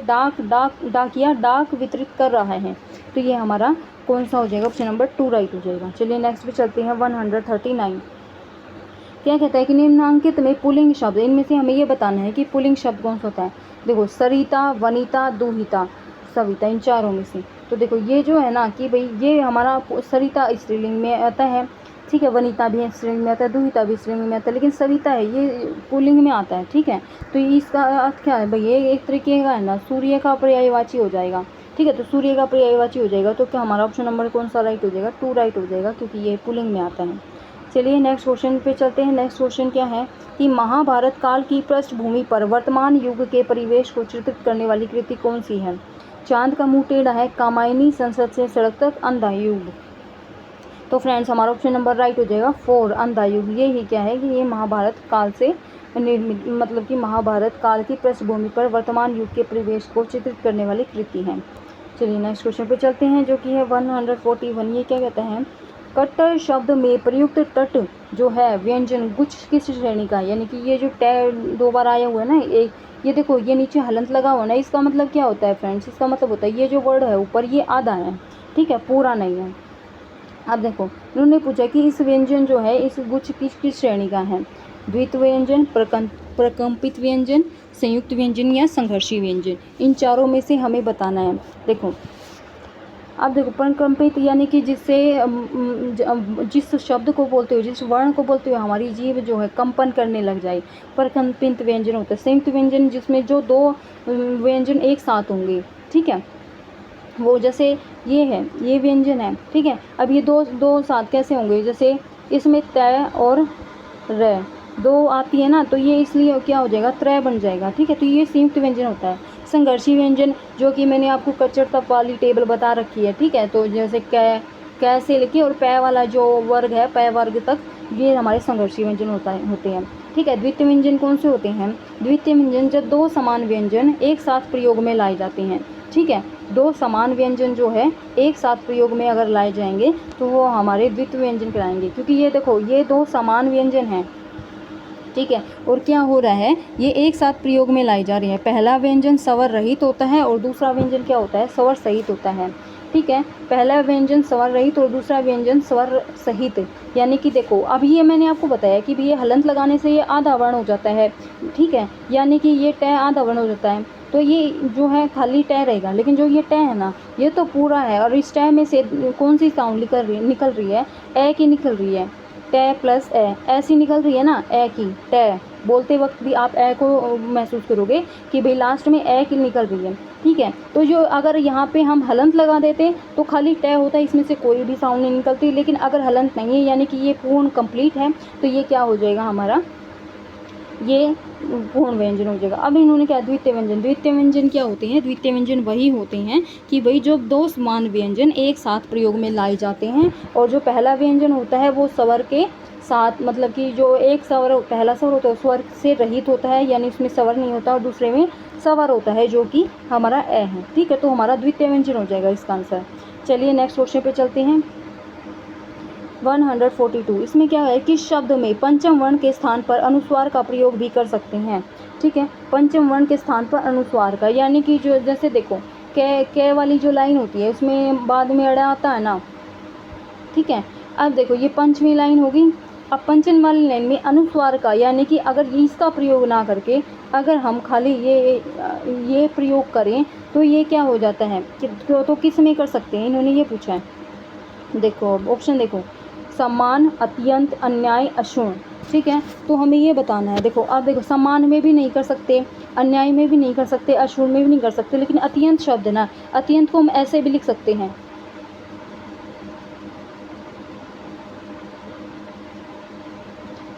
डाकिया डाक वितरित कर रहा है। तो ये हमारा कौन सा हो जाएगा? ऑप्शन नंबर 2 राइट हो जाएगा। चलिए नेक्स्ट पे चलते हैं 139। क्या कहता है कि निम्नांकित में पुल्लिंग शब्द, इनमें से हमें ये बताना है कि पुल्लिंग शब्द कौन सा होता है। देखो सरिता, वनिता, दुहिता, सविता, इन चारों में से। तो देखो ये जो है ना कि भाई ये हमारा सरिता स्त्रीलिंग में आता है। ठीक है, वनिता भी स्त्रीलिंग में आता है, दुहिता भी स्त्रीलिंग में आता है, लेकिन सविता है ये पुल्लिंग में आता है। ठीक है, तो इसका अर्थ क्या है भाई? ये एक तरीके का है ना सूर्य का पर्यायवाची हो जाएगा। ठीक है, तो सूर्य का पर्यायवाची हो जाएगा। तो क्या हमारा ऑप्शन नंबर कौन सा राइट हो जाएगा? 2 राइट हो जाएगा क्योंकि ये पुल्लिंग में आता है। चलिए नेक्स्ट क्वेश्चन पे चलते हैं। नेक्स्ट क्वेश्चन क्या है कि महाभारत काल की पृष्ठभूमि पर वर्तमान युग के परिवेश को चित्रित करने वाली कृति कौन सी है? चांद का मुंह टेढ़ा है, कामायनी, संसद से सड़क तक, अंधा युग। तो फ्रेंड्स हमारा ऑप्शन नंबर राइट हो जाएगा 4, अंधा युग। ये ही क्या है कि ये महाभारत काल से निर्मित, मतलब कि महाभारत काल की पृष्ठभूमि पर वर्तमान युग के परिवेश को चित्रित करने वाली कृति है। चलिए नेक्स्ट क्वेश्चन पे चलते हैं जो कि है 141। ये क्या कहता है? कट्टर शब्द में प्रयुक्त टट जो है व्यंजन गुच्छ किस श्रेणी का है, यानी कि ये जो टे दो बार आया हुआ है ना, एक ये देखो ये नीचे हलंत लगा हुआ ना, इसका मतलब क्या होता है फ्रेंड्स, इसका मतलब होता है ये जो वर्ड है ऊपर ये आधा है, ठीक है, पूरा नहीं है। अब देखो उन्होंने पूछा कि इस व्यंजन जो है इस गुच्छ किस श्रेणी का है, द्वित व्यंजन, प्रकंपित व्यंजन, संयुक्त व्यंजन या संघर्षी व्यंजन, इन चारों में से हमें बताना है। देखो अब देखो प्रकंपित यानी कि जिससे जिस शब्द को बोलते हुए, जिस वर्ण को बोलते हुए हमारी जीभ जो है कंपन करने लग जाए, प्रकंपित व्यंजन होता है। संयुक्त व्यंजन जिसमें जो दो व्यंजन एक साथ होंगे, ठीक है, वो जैसे ये है, ये व्यंजन है, ठीक है। अब ये दो साथ कैसे होंगे, जैसे इसमें तय और र दो आती है ना, तो ये इसलिए क्या हो जाएगा, त्रय बन जाएगा, ठीक है। तो ये संयुक्त व्यंजन होता है। संघर्षी व्यंजन जो कि मैंने आपको कच्चर तप वाली टेबल बता रखी है, ठीक है। तो जैसे कै से लेके और पै वाला जो वर्ग है, पै वर्ग तक, ये हमारे संघर्षी व्यंजन होते हैं, ठीक है। द्वितीय व्यंजन कौन से होते हैं, द्वितीय व्यंजन जब दो समान व्यंजन एक साथ प्रयोग में लाए जाते हैं, ठीक है। दो समान व्यंजन जो है एक साथ प्रयोग में अगर लाए जाएंगे तो वो हमारे द्वितीय व्यंजन कहलाएंगे, क्योंकि ये देखो ये दो समान व्यंजन हैं, ठीक है। और क्या हो रहा है, ये एक साथ प्रयोग में लाई जा रही है। पहला व्यंजन स्वर रहित होता है और दूसरा व्यंजन क्या होता है, स्वर सहित होता है, ठीक है। पहला व्यंजन स्वर रहित और दूसरा व्यंजन स्वर सहित, यानी कि देखो अब ये मैंने आपको बताया कि ये हलंत लगाने से ये आधा वर्ण हो जाता है, ठीक है, यानी कि ये टै आधा वर्ण हो जाता है, तो ये जो है खाली टै रहेगा, लेकिन जो ये टै है ना ये तो पूरा है। और इस टै में से कौन सी साउंड निकल रही है, ए की निकल रही है, टै प्लस ए, ऐसी निकल रही है ना, ए की, टै बोलते वक्त भी आप ए को महसूस करोगे कि भाई लास्ट में ए की निकल रही है, ठीक है। तो जो अगर यहाँ पे हम हलंत लगा देते तो खाली टै होता है, इसमें से कोई भी साउंड नहीं निकलती, लेकिन अगर हलंत नहीं है यानी कि ये पूर्ण कंप्लीट है, तो ये क्या हो जाएगा हमारा, ये पूर्ण व्यंजन हो जाएगा। अब इन्होंने क्या, द्वितीय व्यंजन, द्वितीय व्यंजन क्या होते हैं, द्वितीय व्यंजन वही होते हैं कि भाई जो दो समान व्यंजन एक साथ प्रयोग में लाए जाते हैं, और जो पहला व्यंजन होता है वो स्वर के साथ, मतलब कि जो एक स्वर पहला स्वर होता है स्वर से रहित होता है, यानी उसमें स्वर नहीं होता, और दूसरे में स्वर होता है जो कि हमारा ए है, ठीक है। तो हमारा द्वितीय व्यंजन हो जाएगा इसका आंसर। चलिए नेक्स्ट क्वेश्चन पे चलते हैं। 142, इसमें क्या है कि शब्द में पंचम वर्ण के स्थान पर अनुस्वार का प्रयोग भी कर सकते हैं, ठीक है। पंचम वर्ण के स्थान पर अनुस्वार का, यानी कि जो जैसे देखो कै वाली जो लाइन होती है उसमें बाद में अड़ा आता है ना, ठीक है। अब देखो ये पंचमी लाइन होगी, अब पंचम वाली लाइन में अनुस्वार का, यानी कि अगर इसका प्रयोग ना करके अगर हम खाली ये प्रयोग करें तो ये क्या हो जाता है तो किस में कर सकते हैं, इन्होंने ये पूछा है। देखो ऑप्शन देखो, समान, अत्यंत, अन्याय, अशुण, ठीक है। तो हमें ये बताना है। देखो अब देखो समान में भी नहीं कर सकते, अन्याय में भी नहीं कर सकते, अशुण में भी नहीं कर सकते, लेकिन अत्यंत शब्द है ना, अत्यंत को हम ऐसे भी लिख सकते हैं,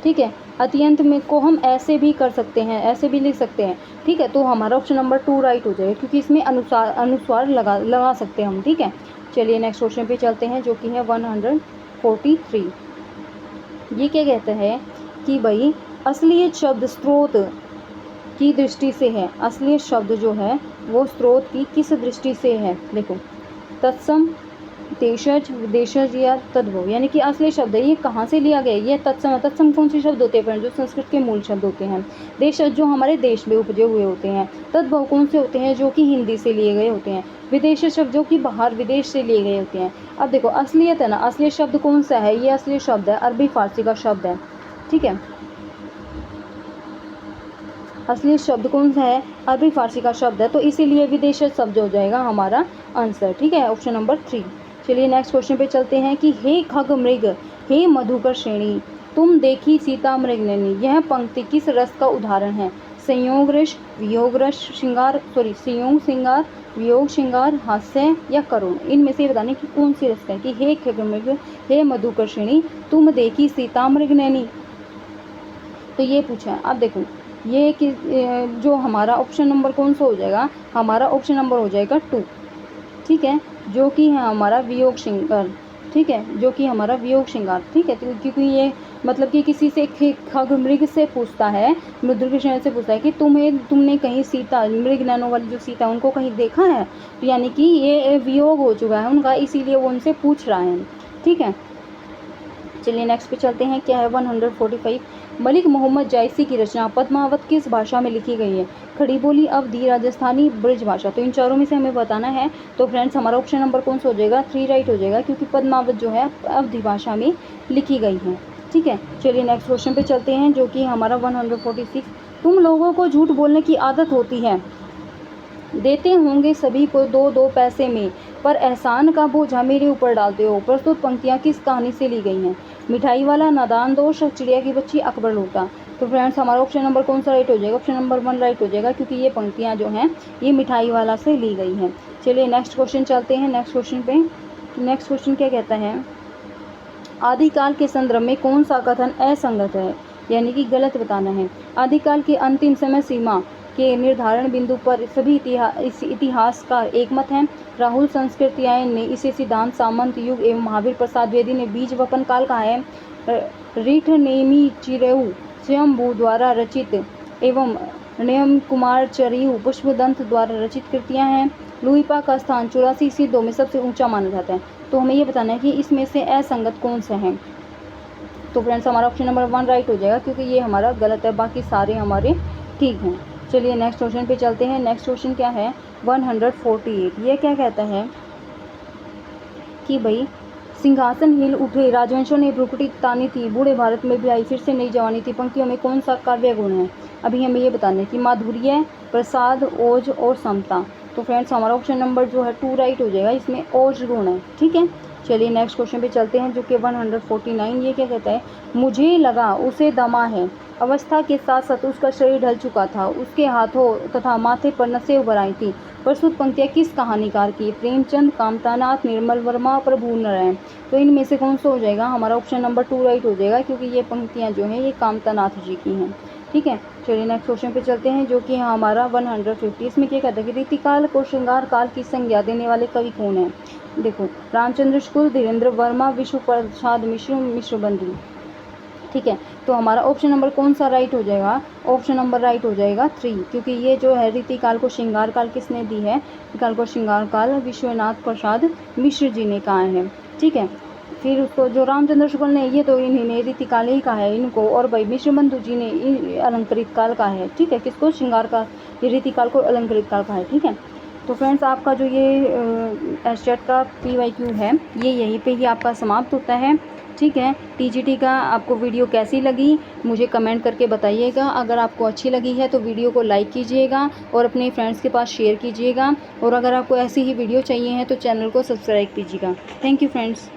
ठीक है। अत्यंत में को हम ऐसे भी कर सकते हैं, ऐसे भी लिख सकते हैं, ठीक है। तो हमारा ऑप्शन नंबर 2 राइट हो जाएगा, क्योंकि इसमें अनुस्वार लगा सकते हैं हम, ठीक है। चलिए नेक्स्ट क्वेश्चन पे चलते हैं जो कि है 143। ये क्या कहता है कि भाई असलियत शब्द स्रोत की दृष्टि से है, असलियत शब्द जो है वो स्रोत की किस दृष्टि से है। देखो तत्सम, देशज, विदेशज या तद्भव, यानी कि असली शब्द है ये कहाँ से लिया गया, ये तत्सम। तत्सम कौन से शब्द होते हैं फ्रेंड, जो संस्कृत के मूल शब्द होते हैं। देशज जो हमारे देश में उपजे हुए होते हैं। तद्भव कौन से होते हैं, जो कि हिंदी से लिए गए होते हैं। विदेश शब्द जो कि बाहर विदेश से लिए गए होते हैं। अब देखो असलियत है ना, असलियत शब्द कौन सा है, ये असलियत शब्द है अरबी फारसी का शब्द है, ठीक है। असलियत शब्द कौन सा है, अरबी फारसी का शब्द है, तो इसीलिए विदेशज शब्द हो जाएगा हमारा आंसर, ठीक है, ऑप्शन नंबर 3। चलिए नेक्स्ट क्वेश्चन पे चलते हैं कि हे खग मृग, हे मधुकर श्रेणी, तुम देखी सीता मृगनयनी, यह पंक्ति किस रस का उदाहरण है। संयोग रस, वियोग रस, संयोग श्रृंगार, वियोग श्रृंगार, हास्य या करुण, इनमें से बताने की कौन सी रस है कि हे खग मृग, हे मधुकर श्रेणी, तुम देखी सीता मृगनयनी, तो ये पूछा है। अब देखो ये कि जो हमारा ऑप्शन नंबर कौन सा हो जाएगा, हमारा ऑप्शन नंबर हो जाएगा 2, ठीक है, जो कि है हमारा वियोग श्रृंगार, ठीक है, जो कि हमारा वियोग श्रृंगार, ठीक है। तो क्योंकि ये मतलब कि किसी से खग मृग से पूछता है, मृदुकृष्ण से पूछता है कि तुमने कहीं सीता, मृग नैनो वाली जो सीता उनको कहीं देखा है, तो यानी कि ये वियोग हो चुका है उनका, इसीलिए वो उनसे पूछ रहा है, ठीक है। चलिए नेक्स्ट पे चलते हैं। क्या है 145 मलिक मोहम्मद जायसी की रचना पद्मावत किस भाषा में लिखी गई है? खड़ी बोली, अवधी, राजस्थानी, ब्रज भाषा। तो इन चारों में से हमें बताना है। तो फ्रेंड्स हमारा ऑप्शन नंबर कौन सा हो जाएगा? 3 राइट हो जाएगा, क्योंकि पद्मावत जो है अवधी भाषा में लिखी गई है। ठीक है, चलिए नेक्स्ट क्वेश्चन पे चलते हैं, जो कि हमारा 146। तुम लोगों को झूठ बोलने की आदत होती है, देते होंगे सभी को 2-2 पैसे में, पर एहसान का बोझा मेरे ऊपर डालते हो। प्रस्तुत पंक्तियाँ किस कहानी से ली गई हैं? मिठाई वाला, नादान दोस्त, चिड़िया की बच्ची, अकबर लूटा। तो फ्रेंड्स हमारा ऑप्शन नंबर कौन सा राइट हो जाएगा? ऑप्शन नंबर 1 राइट हो जाएगा, क्योंकि ये पंक्तियाँ जो हैं ये मिठाई वाला से ली गई हैं। चलिए नेक्स्ट क्वेश्चन चलते हैं। नेक्स्ट क्वेश्चन पे नेक्स्ट क्वेश्चन क्या कहता है? आदिकाल के संदर्भ में कौन सा कथन असंगत है, यानी कि गलत बताना है? आदिकाल की अंतिम समय सीमा के निर्धारण बिंदु पर सभी इतिहासकार एकमत हैं। राहुल संस्कृत्यायन ने इसे सिद्धांत सामंत युग एवं महावीर प्रसाद द्विवेदी ने बीज वपन काल कहा है। रीठ नेमी चिरेऊ स्वयंभू द्वारा रचित एवं नियम कुमार चरियू पुष्पदंत द्वारा रचित कृतियां हैं। लुइपा का स्थान 84 सिद्धों में सबसे ऊंचा माना जाता है। तो हमें ये बताना है कि इसमें से असंगत कौन सा है। तो फ्रेंड्स हमारा ऑप्शन नंबर 1 राइट हो जाएगा, क्योंकि ये हमारा गलत है, बाकी सारे हमारे ठीक हैं। चलिए नेक्स्ट क्वेश्चन पे चलते हैं। नेक्स्ट क्वेश्चन क्या है? 148। ये क्या कहता है कि भाई सिंहासन हिल उठे, राजवंशों ने भ्रुकुटी तानी थी, बूढ़े भारत में भी आई फिर से नई जवानी थी। पंक्तियों में कौन सा काव्य गुण है? अभी हमें ये बताना है कि माधुर्य, प्रसाद, ओज और समता। तो फ्रेंड्स हमारा ऑप्शन नंबर जो है 2 राइट हो जाएगा, इसमें ओज गुण है। ठीक है, चलिए नेक्स्ट क्वेश्चन पे चलते हैं, जो कि 149। ये क्या कहता है? मुझे लगा उसे दमा है, अवस्था के साथ साथ उसका शरीर ढल चुका था, उसके हाथों तथा माथे पर नसें उभर आई थी। प्रस्तुत पंक्तियाँ किस कहानीकार की? प्रेमचंद, कामतानाथ, निर्मल वर्मा, प्रभु नारायण। तो इनमें से कौन सा हो जाएगा? हमारा ऑप्शन नंबर 2 राइट हो जाएगा, क्योंकि ये पंक्तियाँ जो हैं ये कामतानाथ जी की हैं। ठीक है, चलिए नेक्स्ट क्वेश्चन पे चलते हैं, जो कि हमारा 150। इसमें क्या कहता है कि रीतिकाल को श्रृंगार काल की संज्ञा देने वाले कवि कौन है? देखो, रामचंद्र शुक्ल, धीरेन्द्र वर्मा, विश्व प्रसाद मिश्र, मिश्र बंधु। ठीक है, तो हमारा ऑप्शन नंबर कौन सा राइट हो जाएगा? ऑप्शन नंबर राइट हो जाएगा 3, क्योंकि ये जो है रीतिकाल को श्रृंगार काल किसने दी है? रीतिकाल को श्रृंगार काल विश्वनाथ प्रसाद मिश्र जी ने कहा है। ठीक है, फिर उसको जो रामचंद्र शुक्ल ने, ये तो इन्हीं ने रीतिकाल ही कहा है इनको, और भाई मिश्र बंधु जी ने अलंकृत काल का है। ठीक है, किसको? श्रृंगार काल, ये रीतिकाल को अलंकृत काल का है। ठीक है, तो फ्रेंड्स आपका जो ये एस्टेट का PYQ है ये यहीं पे ही आपका समाप्त होता है। ठीक है, TGT का आपको वीडियो कैसी लगी मुझे कमेंट करके बताइएगा। अगर आपको अच्छी लगी है तो वीडियो को लाइक कीजिएगा और अपने फ्रेंड्स के पास शेयर कीजिएगा, और अगर आपको ऐसी ही वीडियो चाहिए है तो चैनल को सब्सक्राइब कीजिएगा। Thank you friends.